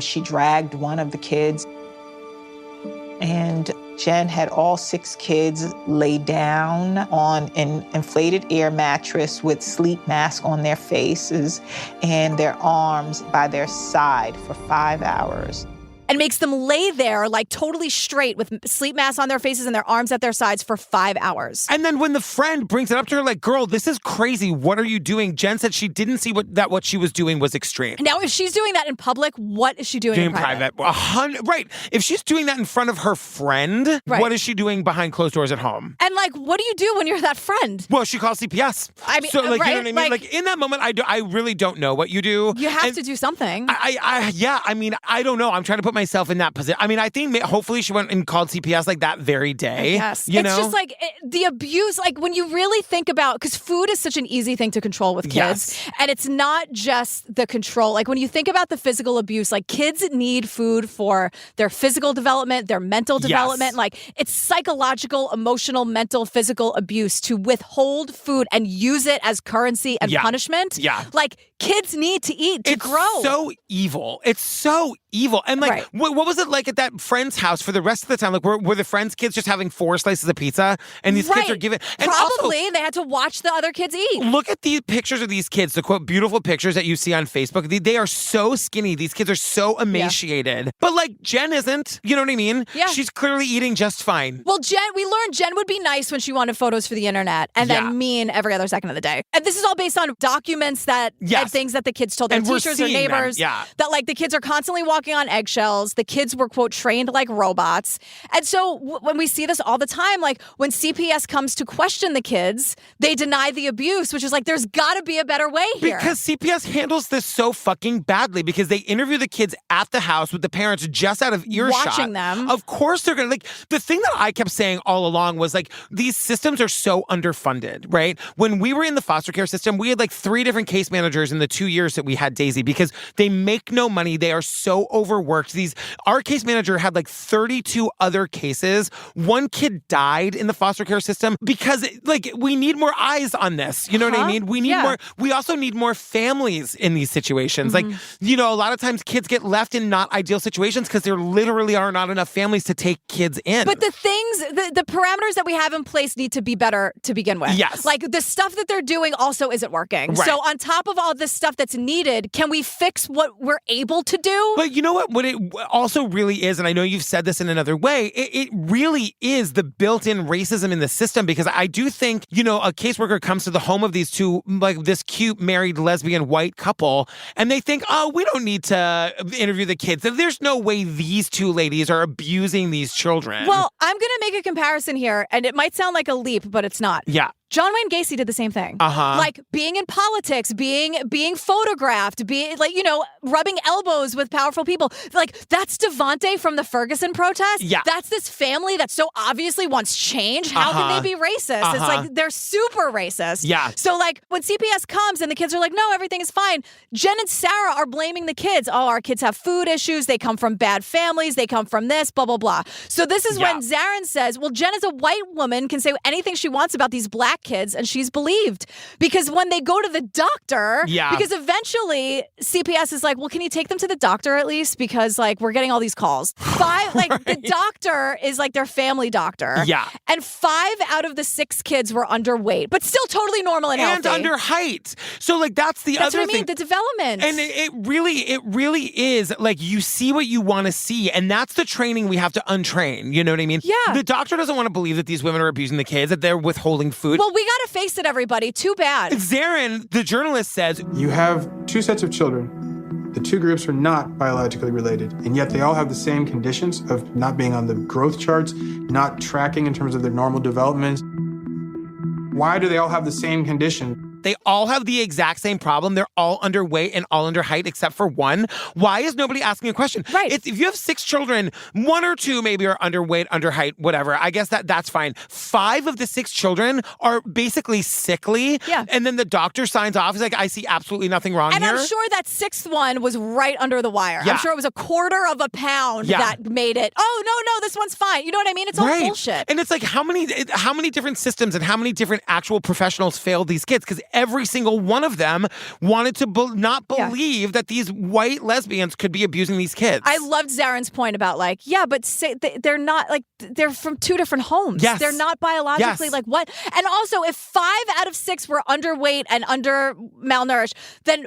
she dragged one of the kids, and Jen had all 6 kids lay down on an inflated air mattress with sleep masks on their faces and their arms by their side for 5 hours. And makes them lay there like totally straight with sleep masks on their faces and their arms at their sides for 5 hours. And then when the friend brings it up to her, like, girl, this is crazy. What are you doing? Jen said she didn't see what she was doing was extreme. Now, if she's doing that in public, what is she doing in private? Right. If she's doing that in front of her friend, what is she doing behind closed doors at home? And like, what do you do when you're that friend? Well, she calls CPS. I mean, so like, you know what I mean? Like, like in that moment, I really don't know what you do. You have to do something. I mean, I don't know. I'm trying to put myself in that position. I mean, I think hopefully she went and called CPS like that very day. Yes. You it's know? just like the abuse, like when you really think about, because food is such an easy thing to control with kids. And it's not just the control. Like when you think about the physical abuse, like kids need food for their physical development, their mental development. Like it's psychological, emotional, mental, physical abuse to withhold food and use it as currency and punishment. Yeah. Like kids need to eat to grow. It's so evil. It's so evil. And like, what was it like at that friend's house for the rest of the time? Like, were the friend's kids just having 4 slices of pizza and these kids are giving... And Probably. also, they had to watch the other kids eat. Look at these pictures of these kids, the quote, beautiful pictures that you see on Facebook. They are so skinny. These kids are so emaciated. But like, Jen isn't. You know what I mean? Yeah. She's clearly eating just fine. Well, we learned Jen would be nice when she wanted photos for the internet and then mean every other second of the day. And this is all based on documents and things that the kids told their teachers or neighbors. That like the kids are constantly walking on eggshells. The kids were, quote, trained like robots. And so when we see this all the time, like when CPS comes to question the kids, they deny the abuse, which is like, there's got to be a better way here. Because CPS handles this so fucking badly because they interview the kids at the house with the parents just out of earshot. Watching them. Of course they're going to, like, the thing that I kept saying all along was like, these systems are so underfunded, right? When we were in the foster care system, we had like 3 different case managers in the 2 years that we had Daisy because they make no money. They are so overworked. Our case manager had like 32 other cases. 1 kid died in the foster care system because like we need more eyes on this. You know what I mean? We need more. We also need more families in these situations. Like, you know, a lot of times kids get left in not ideal situations because there literally are not enough families to take kids in. But the things, the parameters that we have in place need to be better to begin with. Yes. Like the stuff that they're doing also isn't working. Right. So on top of all this stuff that's needed, can we fix what we're able to do? But you know what it also really is, and I know you've said this in another way, it really is the built-in racism in the system because I do think, you know, a caseworker comes to the home of these 2, like this cute married lesbian white couple, and they think, oh, we don't need to interview the kids. There's no way these 2 ladies are abusing these children. Well, I'm going to make a comparison here, and it might sound like a leap, but it's not. Yeah. John Wayne Gacy did the same thing. Like being in politics, being photographed, being like, rubbing elbows with powerful people. Like that's Devante from the Ferguson protest. Yeah. That's this family that so obviously wants change. How can they be racist? It's like they're super racist. Yeah. So like when CPS comes and the kids are like, no, everything is fine. Jen and Sarah are blaming the kids. Oh, our kids have food issues. They come from bad families. They come from this, blah, blah, blah. So this is when Zarin says, well, Jen is a white woman, can say anything she wants about these black kids, and she's believed. Because when they go to the doctor, because eventually CPS is like, well, can you take them to the doctor at least? Because like we're getting all these calls. The doctor is like their family doctor. Yeah. And 5 out of the 6 kids were underweight, but still totally normal and healthy. And under height. So like that's the other what I mean, thing. the development. And it really is like you see what you want to see, and that's the training we have to untrain. You know what I mean? Yeah. The doctor doesn't want to believe that these women are abusing the kids, that they're withholding food. Well, we got to face it, everybody. Too bad. Zarin, the journalist, says, you have 2 sets of children. The 2 groups are not biologically related, and yet they all have the same conditions of not being on the growth charts, not tracking in terms of their normal development. Why do they all have the same condition? They all have the exact same problem. They're all underweight and all under height except for one. Why is nobody asking a question? Right. If you have 6 children, 1 or 2 maybe are underweight, under height, whatever. I guess that's fine. 5 of the 6 children are basically sickly. Yeah. And then the doctor signs off. He's like, I see absolutely nothing wrong and here. I'm sure that 6th one was right under the wire. Yeah. I'm sure it was a quarter of a pound that made it. Oh, no, this one's fine. You know what I mean? It's all bullshit. And it's like, how many different systems and how many different actual professionals failed these kids? Because every single one of them wanted to not believe that these white lesbians could be abusing these kids. I loved Zarin's point about like, but they're not like, they're from 2 different homes. Yes. They're not biologically like what? And also if 5 out of 6 were underweight and under malnourished,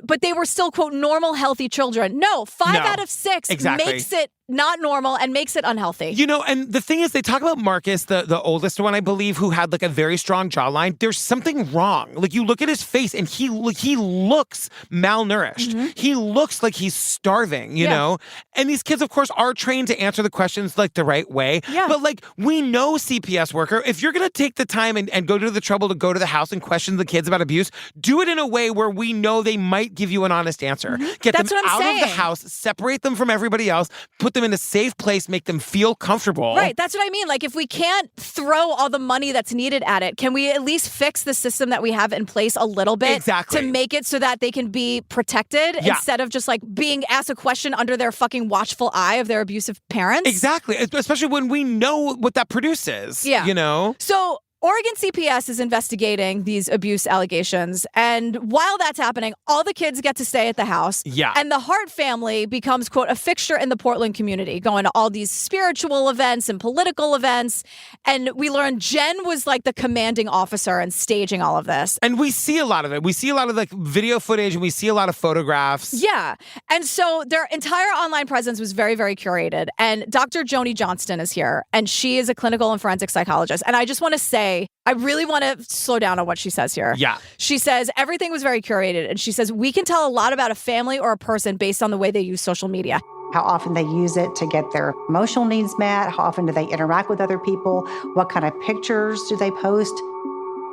but they were still quote normal, healthy children. No, 5 out of 6 makes it not normal and makes it unhealthy. And the thing is, they talk about Marcus, the oldest one, I believe, who had like a very strong jawline. There's something wrong. Like you look at his face and he looks malnourished. Mm-hmm. He looks like he's starving, you know? And these kids, of course, are trained to answer the questions like the right way. Yeah. But like we know CPS worker, if you're going to take the time and go to the trouble to go to the house and question the kids about abuse, do it in a way where we know they might give you an honest answer. Mm-hmm. Get That's them what I'm out of the saying. house, separate them from everybody else, put them in a safe place, make them feel comfortable. Right, that's what I mean. Like, if we can't throw all the money that's needed at it, can we at least fix the system that we have in place a little bit to make it so that they can be protected instead of just like being asked a question under their fucking watchful eye of their abusive parents? Exactly, especially when we know what that produces. Yeah. You know? So Oregon CPS is investigating these abuse allegations. And while that's happening, all the kids get to stay at the house. Yeah. And the Hart family becomes, quote, a fixture in the Portland community, going to all these spiritual events and political events. And we learn Jen was like the commanding officer and staging all of this. And we see a lot of it. We see a lot of like video footage and we see a lot of photographs. Yeah. And so their entire online presence was very, very curated. And Dr. Joni Johnston is here. And she is a clinical and forensic psychologist. And I just want to say, I really want to slow down on what she says here. Yeah. She says everything was very curated. And she says we can tell a lot about a family or a person based on the way they use social media. How often they use it to get their emotional needs met. How often do they interact with other people? What kind of pictures do they post?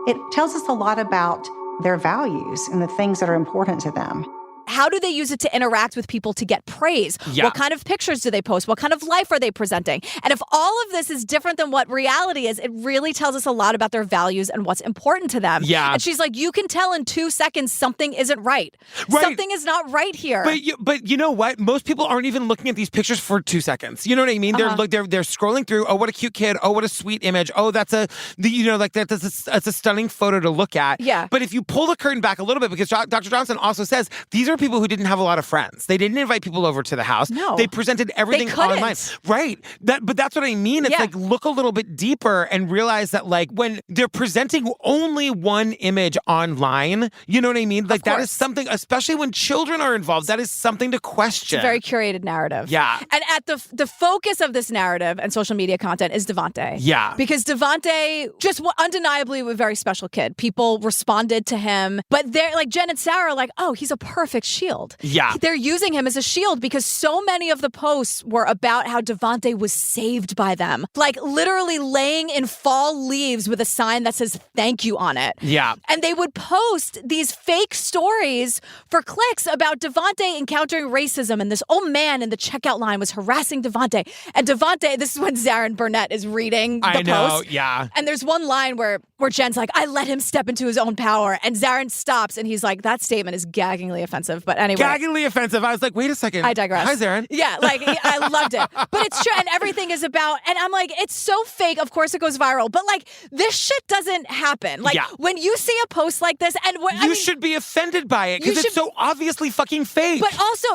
It tells us a lot about their values and the things that are important to them. How do they use it to interact with people to get praise? Yeah. What kind of pictures do they post? What kind of life are they presenting? And if all of this is different than what reality is, it really tells us a lot about their values and what's important to them. Yeah. And she's like, you can tell in 2 seconds something isn't right. Something is not right here. But you know what? Most people aren't even looking at these pictures for 2 seconds. You know what I mean? They're scrolling through. Oh, what a cute kid. Oh, what a sweet image. Oh, that's a stunning photo to look at. Yeah. But if you pull the curtain back a little bit, because Dr. Johnson also says these are people who didn't have a lot of friends. They didn't invite people over to the house. No. They presented everything online. Right. But that's what I mean. It's like look a little bit deeper and realize that like when they're presenting only one image online, you know what I mean? Like that is something, especially when children are involved, that is something to question. It's a very curated narrative. Yeah. And at the focus of this narrative and social media content is Devante. Yeah. Because Devante just undeniably a very special kid. People responded to him. But they're like Jen and Sarah are like, oh, he's a perfect shield. Yeah. They're using him as a shield because so many of the posts were about how Devante was saved by them. Like literally laying in fall leaves with a sign that says thank you on it. Yeah. And they would post these fake stories for clicks about Devante encountering racism, and this old man in the checkout line was harassing Devante. And Devante, this is when Zarin Burnett is reading the post. Yeah. And there's one line where Jen's like, I let him step into his own power. And Zarin stops and he's like, that statement is gaggingly offensive. But anyway. Gaggingly offensive. I was like, wait a second. I digress. Hi, Zarin. Yeah, like I loved it. But it's true. And everything is about, and I'm like, it's so fake. Of course it goes viral. But like, this shit doesn't happen. Like, when you see a post like this, and you should be offended by it because it's so obviously fucking fake. But also,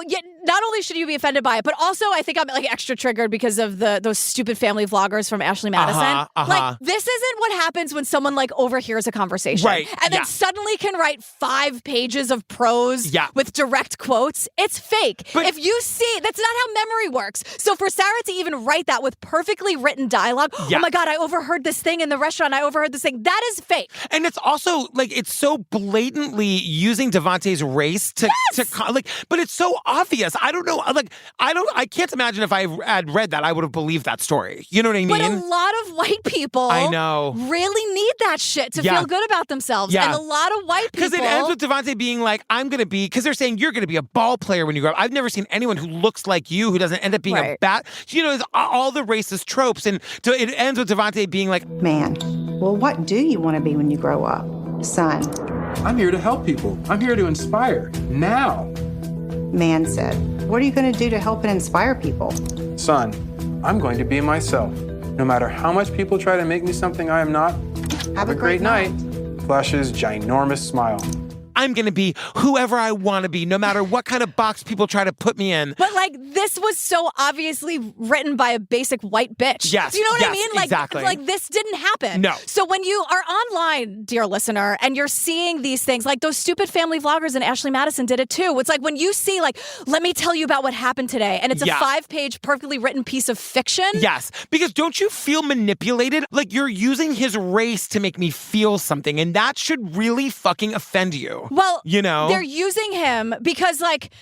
not only should you be offended by it, but also I think I'm like extra triggered because of those stupid family vloggers from Ashley Madison. Like, this isn't what happens when someone like overhears a conversation. Right. And then suddenly can write 5 pages of prose with direct quotes. It's fake. But if you see, that's not how memory works. So for Sara to even write that with perfectly written dialogue, oh my God, I overheard this thing in the restaurant. I overheard this thing. That is fake. And it's also like, it's so blatantly using Devante's race to like, but it's so obvious. I don't know. Like, I can't imagine if I had read that, I would have believed that story. You know what I mean? But a lot of white people I know. really need that shit to feel good about themselves. Yeah. And a lot of white people. Because it ends with Devante being like, because they're saying you're going to be a ball player when you grow up. I've never seen anyone who looks like you who doesn't end up being a bat. You know, it's all the racist tropes. And it ends with Devante being like, man, well, what do you want to be when you grow up? Son. I'm here to help people. I'm here to inspire. Now. Man said, what are you going to do to help and inspire people? Son, I'm going to be myself. No matter how much people try to make me something I am not, have a great night. Flashes ginormous smile. I'm going to be whoever I want to be, no matter what kind of box people try to put me in. But like, this was so obviously written by a basic white bitch. Yes. Do you know what I yes, mean? Like, exactly. like this didn't happen. No. So when you are online, dear listener, and you're seeing these things, like those stupid family vloggers and Ashley Madison did it too. It's like when you see like, let me tell you about what happened today. And it's a 5-page, perfectly written piece of fiction. Yes. Because don't you feel manipulated? Like you're using his race to make me feel something. And that should really fucking offend you. Well, you know, they're using him because like,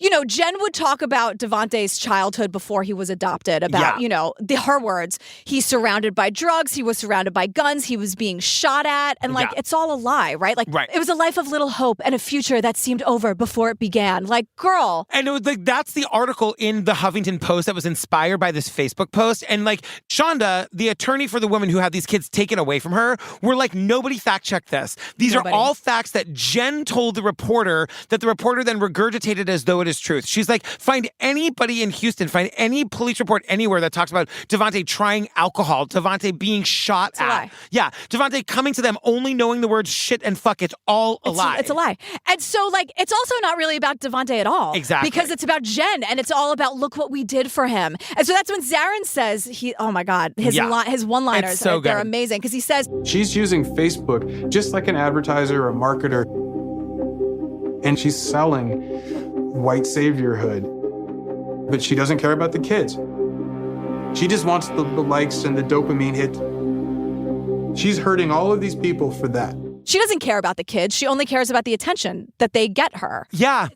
you know, Jen would talk about Devante's childhood before he was adopted, about, you know, her words. He's surrounded by drugs. He was surrounded by guns. He was being shot at. And like, it's all a lie, right? Like, it was a life of little hope and a future that seemed over before it began. Like, girl. And it was like, that's the article in the Huffington Post that was inspired by this Facebook post. And like, Shonda, the attorney for the woman who had these kids taken away from her, were like, nobody fact checked this. These are all facts that Jen told the reporter, that the reporter then regurgitated as though it is truth. She's like, find anybody in Houston, find any police report anywhere that talks about Devante trying alcohol, Devante being shot at. Lie. Yeah, Devante coming to them only knowing the words shit and fuck. It's all a lie. It's a lie. And so like, it's also not really about Devante at all. Exactly. Because it's about Jen and it's all about look what we did for him. And so that's when Zarin says, oh my God, his one-liners, it's so they're good. amazing. Because he says, she's using Facebook just like an advertiser or a marketer. And she's selling white saviorhood, but she doesn't care about the kids. She just wants the likes and the dopamine hit. She's hurting all of these people for that. she doesn't care about the kids. She only cares about the attention that they get her. Yeah.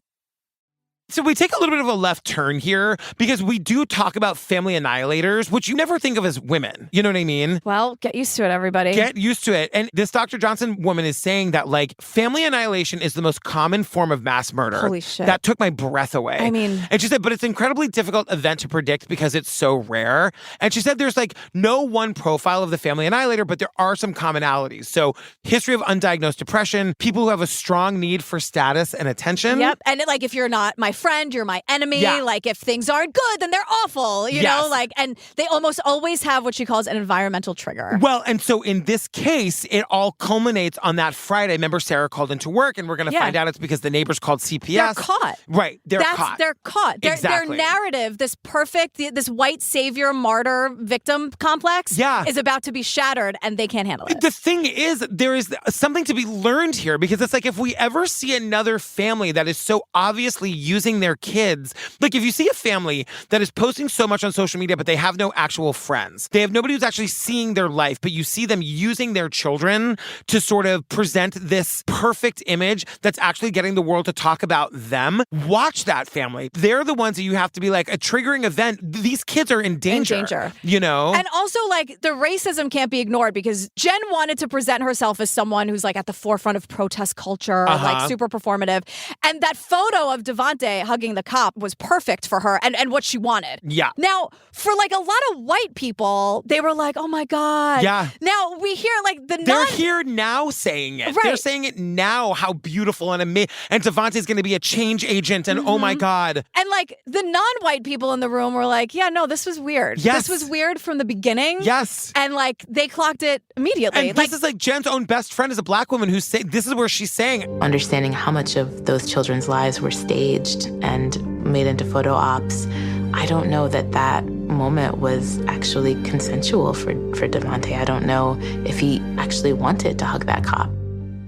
So we take a little bit of a left turn here because we do talk about family annihilators, which you never think of as women. You know what I mean? Well, get used to it, everybody. Get used to it. And this Dr. Johnson woman is saying that, like, family annihilation is the most common form of mass murder. Holy shit. That took my breath away. I mean... And she said, but it's an incredibly difficult event to predict because it's so rare. And she said there's, like, no one profile of the family annihilator, but there are some commonalities. So history of undiagnosed depression, people who have a strong need for status and attention. Yep. And, like, if you're not my friend, you're my enemy. Yeah. Like, if things aren't good, then they're awful. You know, like, and they almost always have what she calls an environmental trigger. Well, and so in this case, it all culminates on that Friday. Remember, Sarah called into work, and we're going to find out it's because the neighbors called CPS. They're caught. Right. They're caught. They're caught. Their narrative, this perfect, this white savior, martyr, victim complex is about to be shattered, and they can't handle it. The thing is, there is something to be learned here, because it's like if we ever see another family that is so obviously using using their kids. Like, if you see a family that is posting so much on social media, but they have no actual friends, they have nobody who's actually seeing their life, but you see them using their children to sort of present this perfect image that's actually getting the world to talk about them, watch that family. They're the ones that you have to be like, a triggering event. These kids are in danger. You know? And also, like, the racism can't be ignored because Jen wanted to present herself as someone who's like at the forefront of protest culture, like super performative. And that photo of Devante hugging the cop was perfect for her and what she wanted. Yeah. Now, for like a lot of white people, they were like, oh my God. Yeah. Now we hear like they're here now saying it. Right. They're saying it now, how beautiful and amazing. And Devante's going to be a change agent and oh my God. And like the non-white people in the room were like, yeah, no, this was weird. Yes. This was weird from the beginning. Yes. And like they clocked it immediately. And this is like Jen's own best friend is a black woman who's saying, this is where she's saying. Understanding how much of those children's lives were staged and made into photo ops, I don't know that moment was actually consensual for Devante. I don't know if he actually wanted to hug that cop.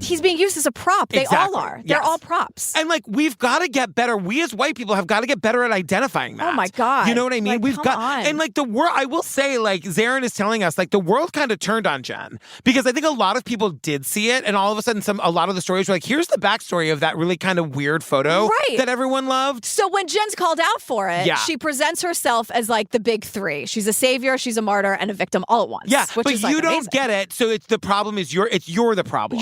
He's being used as a prop. They all are. They're all props. And like, we've got to get better. We as white people have got to get better at identifying that. Oh my God. You know what I mean? Like, We've come got, on. and like the world, I will say, like Zarin is telling us, like the world kind of turned on Jen because I think a lot of people did see it. And all of a sudden, a lot of the stories were like, here's the backstory of that really kind of weird photo that everyone loved. So when Jen's called out for it, she presents herself as like the big three. She's a savior, she's a martyr, and a victim all at once. Yeah, which but is, like, you don't amazing. get it. So it's the problem is you're the problem.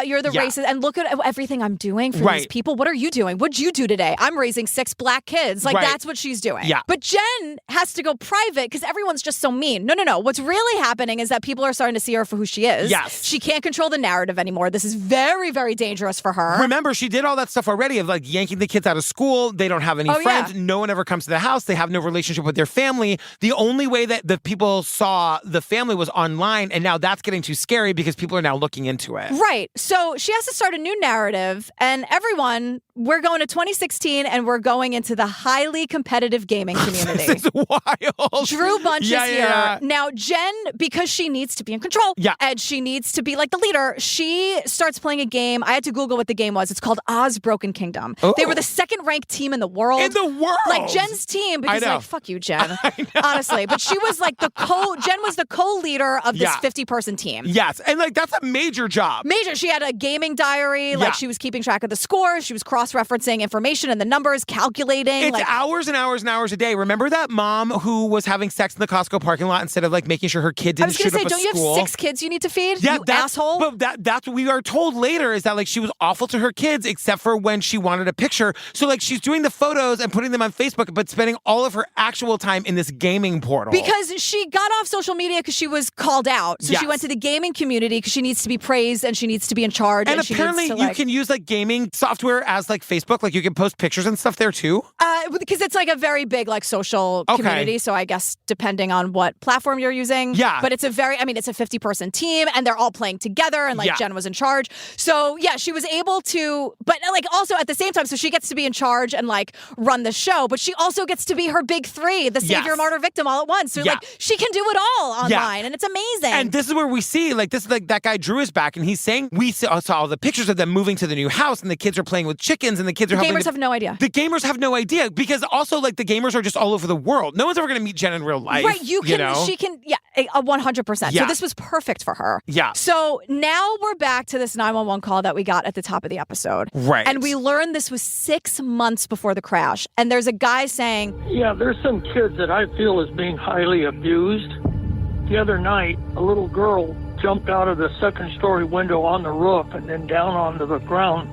You're the racist. And look at everything I'm doing for these people. What are you doing? What'd you do today? I'm raising 6 black kids. Like, that's what she's doing. Yeah. But Jen has to go private because everyone's just so mean. No. What's really happening is that people are starting to see her for who she is. Yes. She can't control the narrative anymore. This is very, very dangerous for her. Remember, she did all that stuff already of like yanking the kids out of school. They don't have any friends. Yeah. No one ever comes to the house. They have no relationship with their family. The only way that the people saw the family was online. And now that's getting too scary because people are now looking into it. Right. So she has to start a new narrative. And everyone, we're going to 2016 and we're going into the highly competitive gaming community. This is wild. Drew Bunch is here. Yeah. Now, Jen, because she needs to be in control and she needs to be like the leader, she starts playing a game. I had to Google what the game was. It's called Oz Broken Kingdom. Oh. They were the second-ranked team in the world. In the world! Like Jen's team, because like, fuck you, Jen. Honestly. But she was like Jen was the co-leader of this 50-person team. Yes. And like, that's a major job. Major. She had a gaming diary. Like she was keeping track of the scores. She was cross-referencing information and the numbers, calculating. It's hours and hours and hours a day. Remember that mom who was having sex in the Costco parking lot instead of like making sure her kid didn't shoot up a school? Don't you have 6 kids you need to feed? Yeah, you asshole. But that's what we are told later is that like she was awful to her kids except for when she wanted a picture. So like she's doing the photos and putting them on Facebook, but spending all of her actual time in this gaming portal. Because she got off social media because she was called out. So she went to the gaming community because she needs to be praised and she needs to be in charge. And she apparently needs to, you can use like gaming software as like Facebook. Like you can post pictures and stuff there too. Because it's like a very big like social community. So I guess depending on what platform you're using. Yeah. But it's a 50-person team and they're all playing together and like Jen was in charge. So yeah, she was able to, but like also at the same time, so she gets to be in charge and like run the show, but she also gets to be her big three, the savior, martyr, victim all at once. So like she can do it all online and it's amazing. And this is where we see like this is like that guy Drew is back and he's saying we saw all the pictures of them moving to the new house and the kids are playing with chickens and the kids are helping. Gamers have no idea. The gamers have no idea because also like the gamers are just all over the world. No one's ever going to meet Jen in real life. Right. You know? She can, 100%. Yeah. So this was perfect for her. Yeah. So now we're back to this 911 call that we got at the top of the episode. Right. And we learned this was 6 months before the crash. And there's a guy saying, yeah, there's some kids that I feel is being highly abused. The other night, a little girl jumped out of the second-story window on the roof and then down onto the ground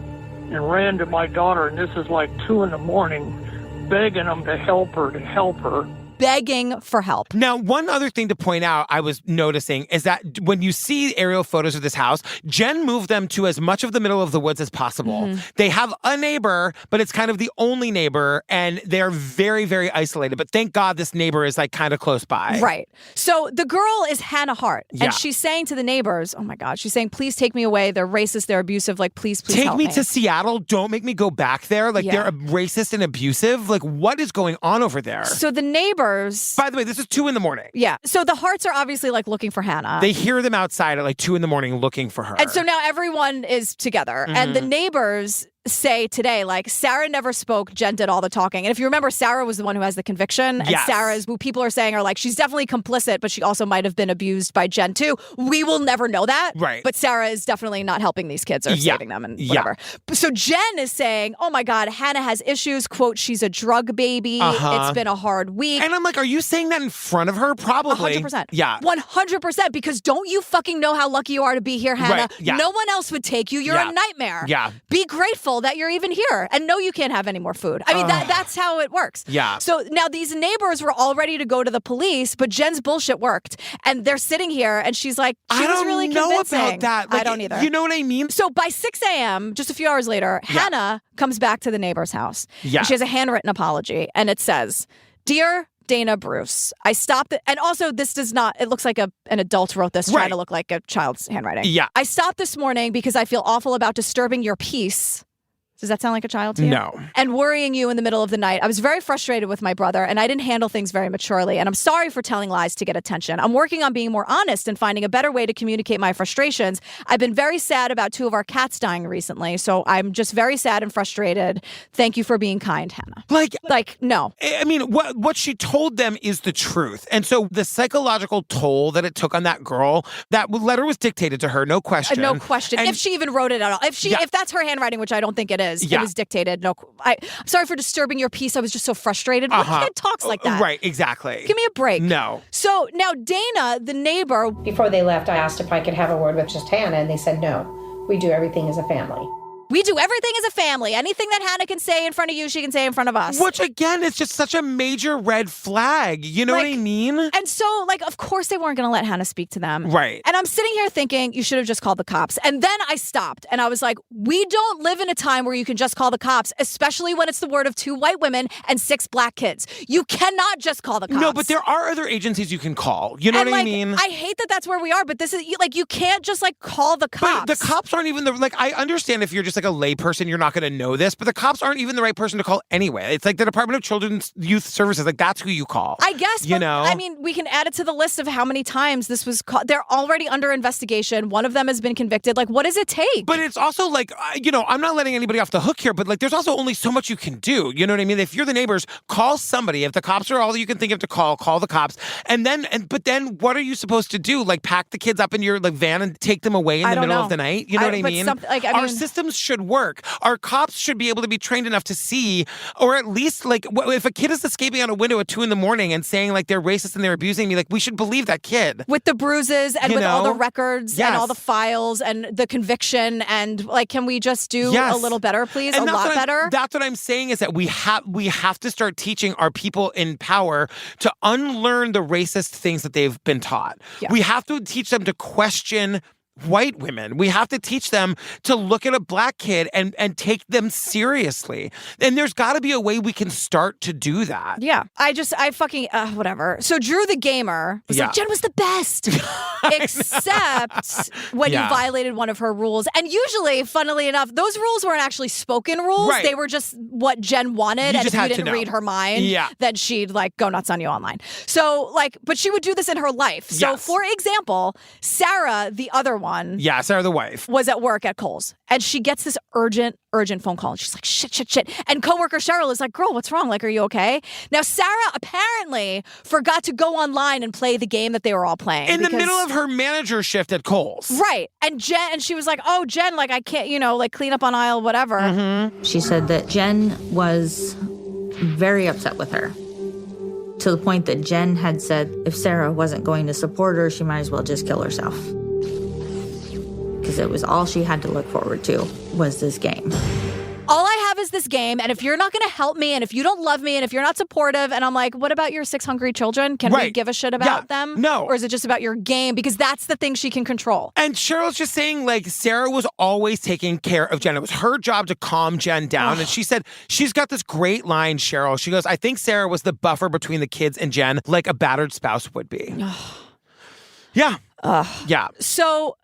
and ran to my daughter, and this is like 2 a.m, begging them to help her. Begging for help. Now, one other thing to point out I was noticing is that when you see aerial photos of this house, Jen moved them to as much of the middle of the woods as possible. Mm-hmm. They have a neighbor, but it's kind of the only neighbor, and they're very, very isolated. But thank God this neighbor is like kind of close by. Right. So the girl is Hannah Hart, and she's saying to the neighbors, oh my God, she's saying, please take me away. They're racist, they're abusive. Like, please take help me to Seattle. Don't make me go back there. Like, they're racist and abusive. Like, what is going on over there? So the neighbors... By the way, this is 2 a.m. Yeah. So the Harts are obviously like looking for Hannah. They hear them outside at like 2 a.m. looking for her. And so now everyone is together. Mm-hmm. And the neighbors say today, like, Sara never spoke, Jen did all the talking. And if you remember, Sara was the one who has the conviction. And Sara is who people are saying are like, she's definitely complicit, but she also might have been abused by Jen too. We will never know that. Right. But Sara is definitely not helping these kids or saving them and whatever. So Jen is saying, oh my God, Hannah has issues. Quote, she's a drug baby. It's been a hard week. And I'm like, are you saying that in front of her? Probably. 100%. Yeah. 100%. Because don't you fucking know how lucky you are to be here, Hannah? Right. Yeah. No one else would take you. You're a nightmare. Yeah. Be grateful that you're even here. And no, you can't have any more food. I mean, that's how it works. Yeah. So now these neighbors were all ready to go to the police, but Jen's bullshit worked. And they're sitting here and she's like, she was really convincing. I don't know about that. Like, I don't either. You know what I mean? So by 6 a.m., just a few hours later, Hannah comes back to the neighbor's house. Yeah. She has a handwritten apology and it says, "Dear Dana Bruce, I stopped it." And also, this does not, it looks like an adult wrote this, trying to look like a child's handwriting. Yeah. "I stopped this morning because I feel awful about disturbing your peace." Does that sound like a child to you? No. "And worrying you in the middle of the night. I was very frustrated with my brother and I didn't handle things very maturely. And I'm sorry for telling lies to get attention. I'm working on being more honest and finding a better way to communicate my frustrations. I've been very sad about 2 of our cats dying recently. So I'm just very sad and frustrated. Thank you for being kind, Hannah." Like, no. I mean, what she told them is the truth. And so the psychological toll that it took on that girl, that letter was dictated to her, no question. No question. And if she even wrote it at all. If that's her handwriting, which I don't think it is, it was dictated. No, I'm sorry for disturbing your peace. I was just so frustrated. What kid talks like that? Right, exactly. Give me a break. No. So now Dana, the neighbor. Before they left, I asked if I could have a word with just Hannah, and they said no. We do everything as a family. We do everything as a family. Anything that Hannah can say in front of you, she can say in front of us. Which, again, is just such a major red flag. You know what I mean? And so, of course they weren't going to let Hannah speak to them. Right. And I'm sitting here thinking, you should have just called the cops. And then I stopped and I was like, we don't live in a time where you can just call the cops, especially when it's the word of 2 white women and 6 black kids. You cannot just call the cops. No, but there are other agencies you can call. You know what I mean? I hate that that's where we are, but this is, you can't just, call the cops. But the cops aren't even I understand if you're just, a layperson, you're not going to know this, but the cops aren't even the right person to call anyway. It's like the Department of Children's Youth Services. That's who you call. I guess, you know? I mean, we can add it to the list of how many times this was called. They're already under investigation. One of them has been convicted. What does it take? But it's also I'm not letting anybody off the hook here, but there's also only so much you can do. You know what I mean? If you're the neighbors, call somebody. If the cops are all you can think of to call the cops. But then what are you supposed to do? Pack the kids up in your van and take them away in the middle of the night? You know what I mean? Our systems should work. Our cops should be able to be trained enough to see, or at least if a kid is escaping out a window at 2 a.m. and saying they're racist and they're abusing me, we should believe that kid. With the bruises and with all the records and all the files and the conviction and can we just do a little better, please? And a lot better? That's what I'm saying is that we have to start teaching our people in power to unlearn the racist things that they've been taught. Yeah. We have to teach them to question white women. We have to teach them to look at a black kid and take them seriously. And there's got to be a way we can start to do that. Yeah. I fucking, whatever. So Drew the gamer was like, Jen was the best. Except when you violated one of her rules. And usually, funnily enough, those rules weren't actually spoken rules. Right. They were just what Jen wanted. And if you didn't read her mind, then she'd go nuts on you online. So but she would do this in her life. So for example, Sara, the other one. Yeah, Sara, the wife. Was at work at Kohl's. And she gets this urgent phone call. And she's like, shit. And coworker Cheryl is like, girl, what's wrong? Are you okay? Now, Sara apparently forgot to go online and play the game that they were all playing. In the middle of her manager shift at Kohl's. Right. And she was like, oh, Jen, I can't, clean up on aisle, whatever. Mm-hmm. She said that Jen was very upset with her. To the point that Jen had said if Sara wasn't going to support her, she might as well just kill herself. Because it was all she had to look forward to was this game. All I have is this game, and if you're not going to help me, and if you don't love me, and if you're not supportive, and I'm like, what about your 6 hungry children? Can we give a shit about them? No. Or is it just about your game? Because that's the thing she can control. And Cheryl's just saying, Sara was always taking care of Jen. It was her job to calm Jen down. And she said, she's got this great line, Cheryl. She goes, I think Sara was the buffer between the kids and Jen, like a battered spouse would be. Yeah. Yeah. So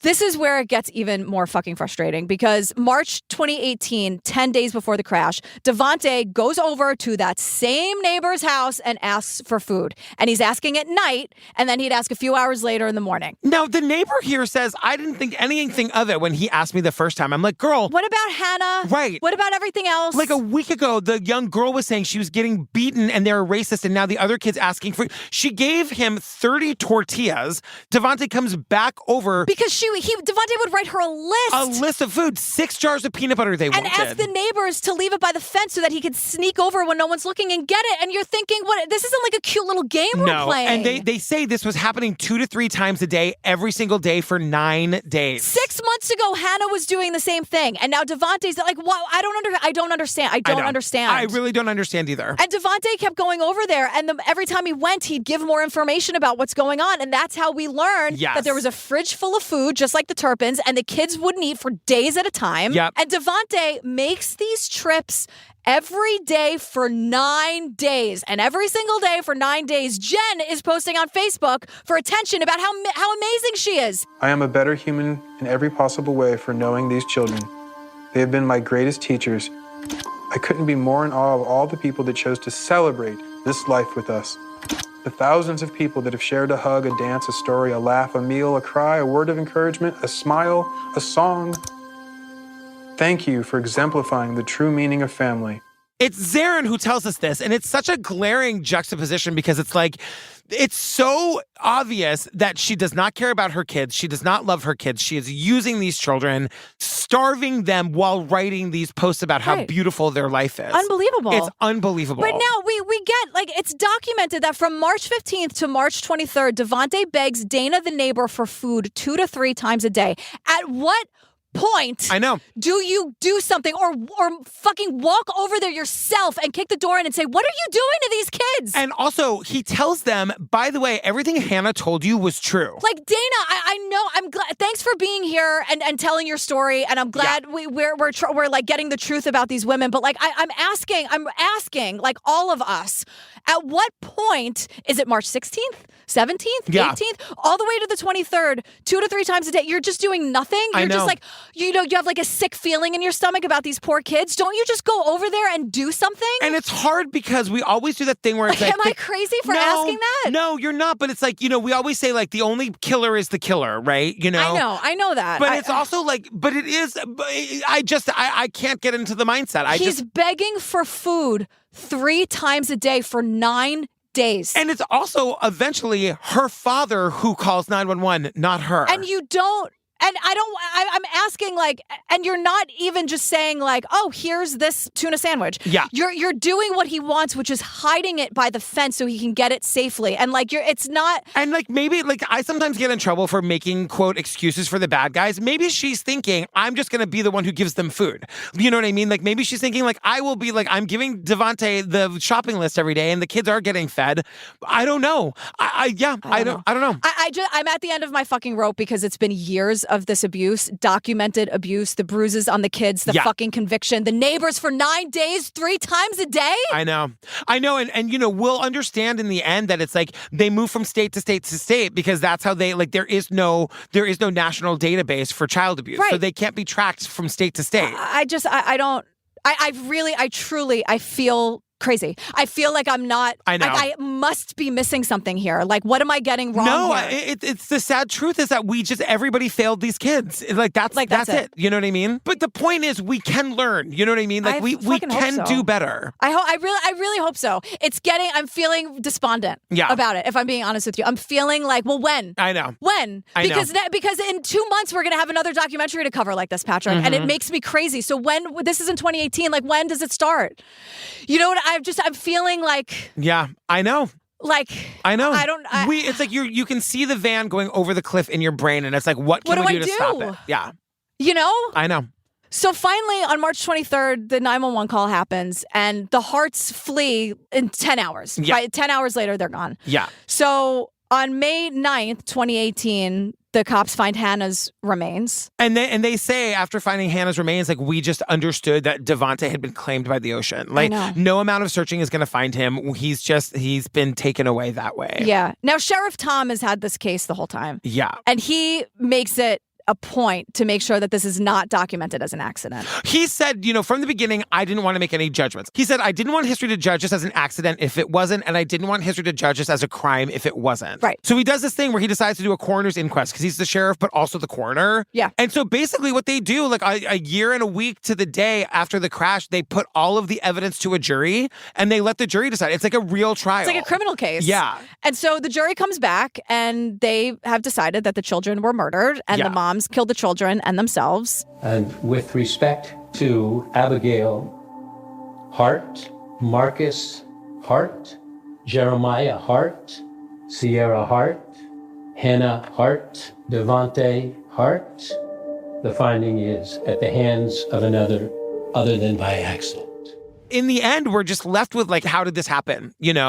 This is where it gets even more fucking frustrating because March 2018, 10 days before the crash, Devontae goes over to that same neighbor's house and asks for food. And he's asking at night, and then he'd ask a few hours later in the morning. Now, the neighbor here says, I didn't think anything of it when he asked me the first time. I'm like, girl. What about Hannah? Right. What about everything else? Like a week ago, the young girl was saying she was getting beaten and they're racist, and now the other kid's asking for... She gave him 30 tortillas. Devontae comes back over... Because Devontae would write her a list. A list of food. 6 jars of peanut butter they wanted. And ask the neighbors to leave it by the fence so that he could sneak over when no one's looking and get it. And you're thinking, what? This isn't like a cute little game we're playing. And they say this was happening 2 to 3 times a day, every single day for 9 days. 6 months ago, Hannah was doing the same thing. And now Devontae's like, wow, I don't understand. I don't understand. I really don't understand either. And Devontae kept going over there. And every time he went, he'd give more information about what's going on. And that's how we learned that there was a fridge full of food, just like the Turpins, and the kids wouldn't eat for days at a time. Yep. And Devontae makes these trips every day for 9 days. And every single day for 9 days, Jen is posting on Facebook for attention about how amazing she is. I am a better human in every possible way for knowing these children. They have been my greatest teachers. I couldn't be more in awe of all the people that chose to celebrate this life with us. The thousands of people that have shared a hug, a dance, a story, a laugh, a meal, a cry, a word of encouragement, a smile, a song. Thank you for exemplifying the true meaning of family. It's Zarin who tells us this, and it's such a glaring juxtaposition because it's like, it's so obvious that she does not care about her kids. She does not love her kids. She is using these children, starving them while writing these posts about how beautiful their life is. Unbelievable. It's unbelievable. But now we get, like, it's documented that from March 15th to March 23rd, Devontae begs Dana the neighbor for food 2 to 3 times a day. At what point do you do something or fucking walk over there yourself and kick the door in and say, what are you doing to these kids? And also, he tells them, by the way, everything Hannah told you was true. Like, Dana, I know, I'm glad. Thanks for being here and telling your story. And I'm glad we're like getting the truth about these women. But like, I'm asking like all of us, at what point is it March 16th, 17th, 18th, all the way to the 23rd, 2 to 3 times a day? You're just doing nothing. You're just like, you have like a sick feeling in your stomach about these poor kids. Don't you just go over there and do something? And it's hard because we always do that thing where it's like, am I crazy for asking that? No, you're not. But it's like, we always say like the only killer is the killer, right? I know that. But it's also like, but it is, I can't get into the mindset. He's begging for food 3 times a day for 9 days. And it's also eventually her father who calls 911, not her. And you don't. And I'm asking, like, and you're not even just saying, like, oh, here's this tuna sandwich. Yeah. You're doing what he wants, which is hiding it by the fence so he can get it safely. And, like, it's not. And, like, maybe, like, I sometimes get in trouble for making, quote, excuses for the bad guys. Maybe she's thinking, I'm just going to be the one who gives them food. You know what I mean? Like, maybe she's thinking, like, I will be, like, I'm giving Devontae the shopping list every day and the kids are getting fed. I don't know. I don't know. I'm at the end of my fucking rope because it's been years of this abuse, documented abuse, the bruises on the kids, the fucking conviction, the neighbors for 9 days, 3 times a day. I know. And we'll understand in the end that it's like they move from state to state to state because that's how they, like, there is no national database for child abuse. Right. So they can't be tracked from state to state. I feel crazy. I feel like I'm not. I know. I must be missing something here. Like, what am I getting wrong? No, here? it's the sad truth is that everybody failed these kids. That's it. You know what I mean? But the point is, we can learn. You know what I mean? Like we can do better. I really hope so. I'm feeling despondent about it. If I'm being honest with you, I'm feeling like, well, when? I know. When? Because in 2 months we're gonna have another documentary to cover like this, Patrick, and it makes me crazy. So when this is in 2018, like when does it start? You know what? I'm feeling like. Yeah, I know. Like, I know. It's like you can see the van going over the cliff in your brain, and it's like, what can we do to stop it? Yeah. You know? I know. So finally, on March 23rd, the 911 call happens, and the Harts flee in 10 hours. Yeah. By 10 hours later, they're gone. Yeah. So on May 9th, 2018, the cops find Hannah's remains. And they say after finding Hannah's remains, like, we just understood that Devontae had been claimed by the ocean. Like, no amount of searching is going to find him. He's been taken away that way. Yeah. Now, Sheriff Tom has had this case the whole time. Yeah. And he makes it a point to make sure that this is not documented as an accident. He said, from the beginning, I didn't want to make any judgments. He said, I didn't want history to judge this as an accident if it wasn't, and I didn't want history to judge this as a crime if it wasn't. Right. So he does this thing where he decides to do a coroner's inquest because he's the sheriff, but also the coroner. Yeah. And so basically what they do, like a year and a week to the day after the crash, they put all of the evidence to a jury and they let the jury decide. It's like a real trial. It's like a criminal case. Yeah. And so the jury comes back and they have decided that the children were murdered and the moms killed the children and themselves. And with respect to Abigail Hart, Marcus Hart, Jeremiah Hart, Sierra Hart, Hannah Hart, Devontae Hart, the finding is at the hands of another other than by accident. In the end, we're just left with, like, how did this happen, Yeah.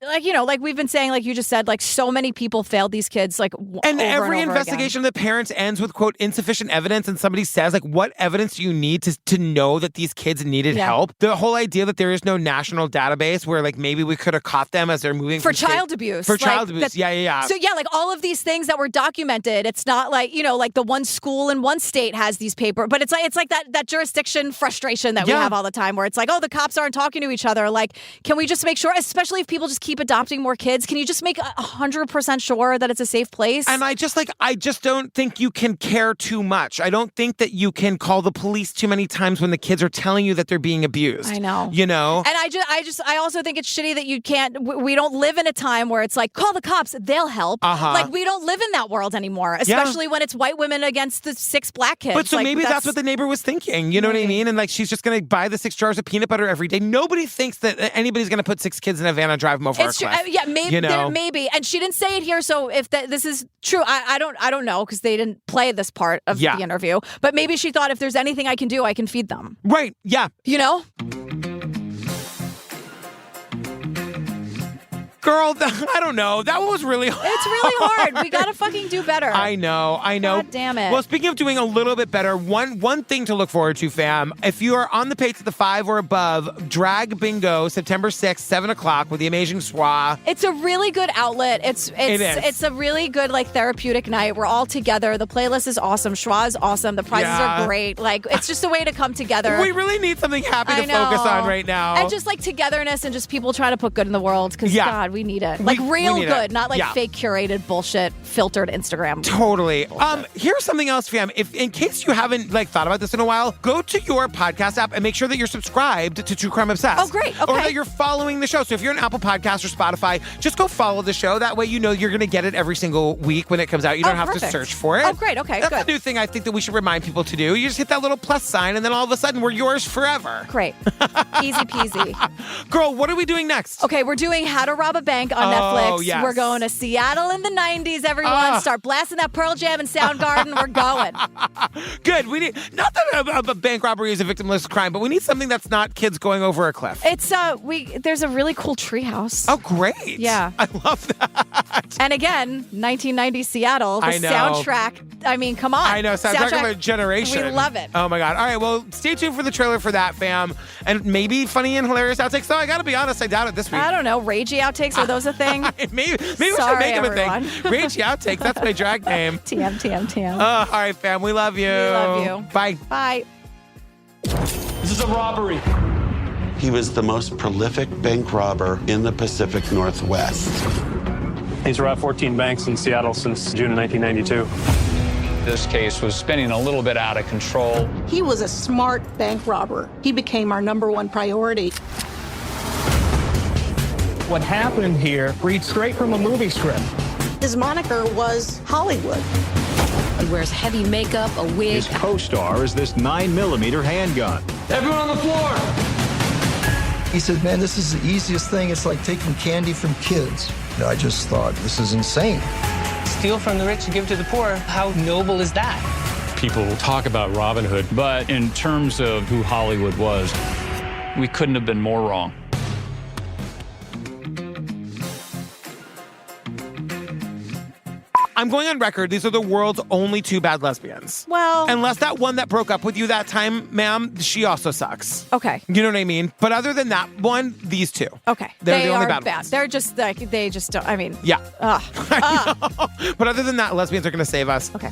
Like we've been saying, like you just said, like so many people failed these kids, like And over every and over investigation again. of the parents ends with, quote, insufficient evidence, and somebody says, like, what evidence do you need to know that these kids needed help? The whole idea that there is no national database where, like, maybe we could have caught them as they're moving For from child abuse. For Like, child abuse, that's- yeah. So like all of these things that were documented, it's not like, like the one school in one state has these papers, but it's like that jurisdiction frustration that we have all the time where it's like, oh, the cops aren't talking to each other. Like, can we just make sure, especially if people just keep adopting more kids, can you just make 100% sure that it's a safe place? And I just don't think you can care too much. I don't think that you can call the police too many times when the kids are telling you that they're being abused. I know. And I also think it's shitty that you can't, we don't live in a time where it's like, call the cops, they'll help. Like, we don't live in that world anymore, especially when it's white women against the 6 black kids. But so like, maybe that's what the neighbor was thinking. You know what I mean? And like, she's just going to buy the 6 jars of peanut butter every day. Nobody thinks that anybody's going to put 6 kids in a van and drive them over it's a cliff. true. Yeah, maybe. Maybe. And she didn't say it here, so if this is true, I don't know, because they didn't play this part of the interview. But maybe she thought, if there's anything I can do, I can feed them. Right. Yeah. Girl, I don't know. That one was really hard. It's really hard. We gotta fucking do better. I know. God damn it. Well, speaking of doing a little bit better, one thing to look forward to, fam. If you are on the page at the 5 or above, Drag Bingo, September 6th, 7 o'clock with the amazing Schwa. It's a really good outlet. It's a really good, like, therapeutic night. We're all together. The playlist is awesome. Schwa is awesome. The prizes are great. Like, it's just a way to come together. We really need something happy to focus on right now. And just like togetherness and just people trying to put good in the world, because God, we need it. Like real good, not like fake curated bullshit, filtered Instagram. Totally. Here's something else, fam. If in case you haven't thought about this in a while, go to your podcast app and make sure that you're subscribed to True Crime Obsessed. Oh, great. Okay. Or that you're following the show. So if you're an Apple Podcast or Spotify, just go follow the show. That way you know you're going to get it every single week when it comes out. You don't have to search for it. Oh, great. Okay, That's good. a new thing I think that we should remind people to do. You just hit that little plus sign and then all of a sudden we're yours forever. Great. Easy peasy. Girl, what are we doing next? Okay, we're doing How to Rob a Bank on Netflix. Yes. We're going to Seattle in the 90s, everyone. Start blasting that Pearl Jam and Soundgarden. We're going. Good. We need, not that a bank robbery is a victimless crime, but we need something that's not kids going over a cliff. It's there's a really cool treehouse. Oh, great. Yeah. I love that. And again, 1990 Seattle, the I know. soundtrack. I mean, come on. I know, soundtrack of a generation. We love it. Oh my God. All right, well, stay tuned for the trailer for that, fam. And maybe funny and hilarious outtakes. Though I gotta be honest, I doubt it this week. I don't know. Ragey outtakes, are those a thing? maybe we should make them a thing. Ragey outtakes, that's my drag name. TM. All right, fam, we love you. We love you. Bye. Bye. This is a robbery. He was the most prolific bank robber in the Pacific Northwest. He's robbed 14 banks in Seattle since June of 1992. This case was spinning a little bit out of control. He was a smart bank robber. He became our #1 priority. What happened here reads straight from a movie script. His moniker was Hollywood. He wears heavy makeup, a wig. His co-star is this 9mm handgun. Everyone on the floor! He said, man, this is the easiest thing. It's like taking candy from kids. I just thought, this is insane. Steal from the rich and give to the poor. How noble is that? People talk about Robin Hood, but in terms of who Hollywood was, we couldn't have been more wrong. I'm going on record. These are the world's only 2 bad lesbians. Well, unless that one that broke up with you that time, ma'am, she also sucks. Okay. You know what I mean? But other than that one, these 2. Okay. They're the only are bad bad. ones. They're just like, they just don't, I mean. Yeah. Ugh. But other than that, lesbians are going to save us. Okay.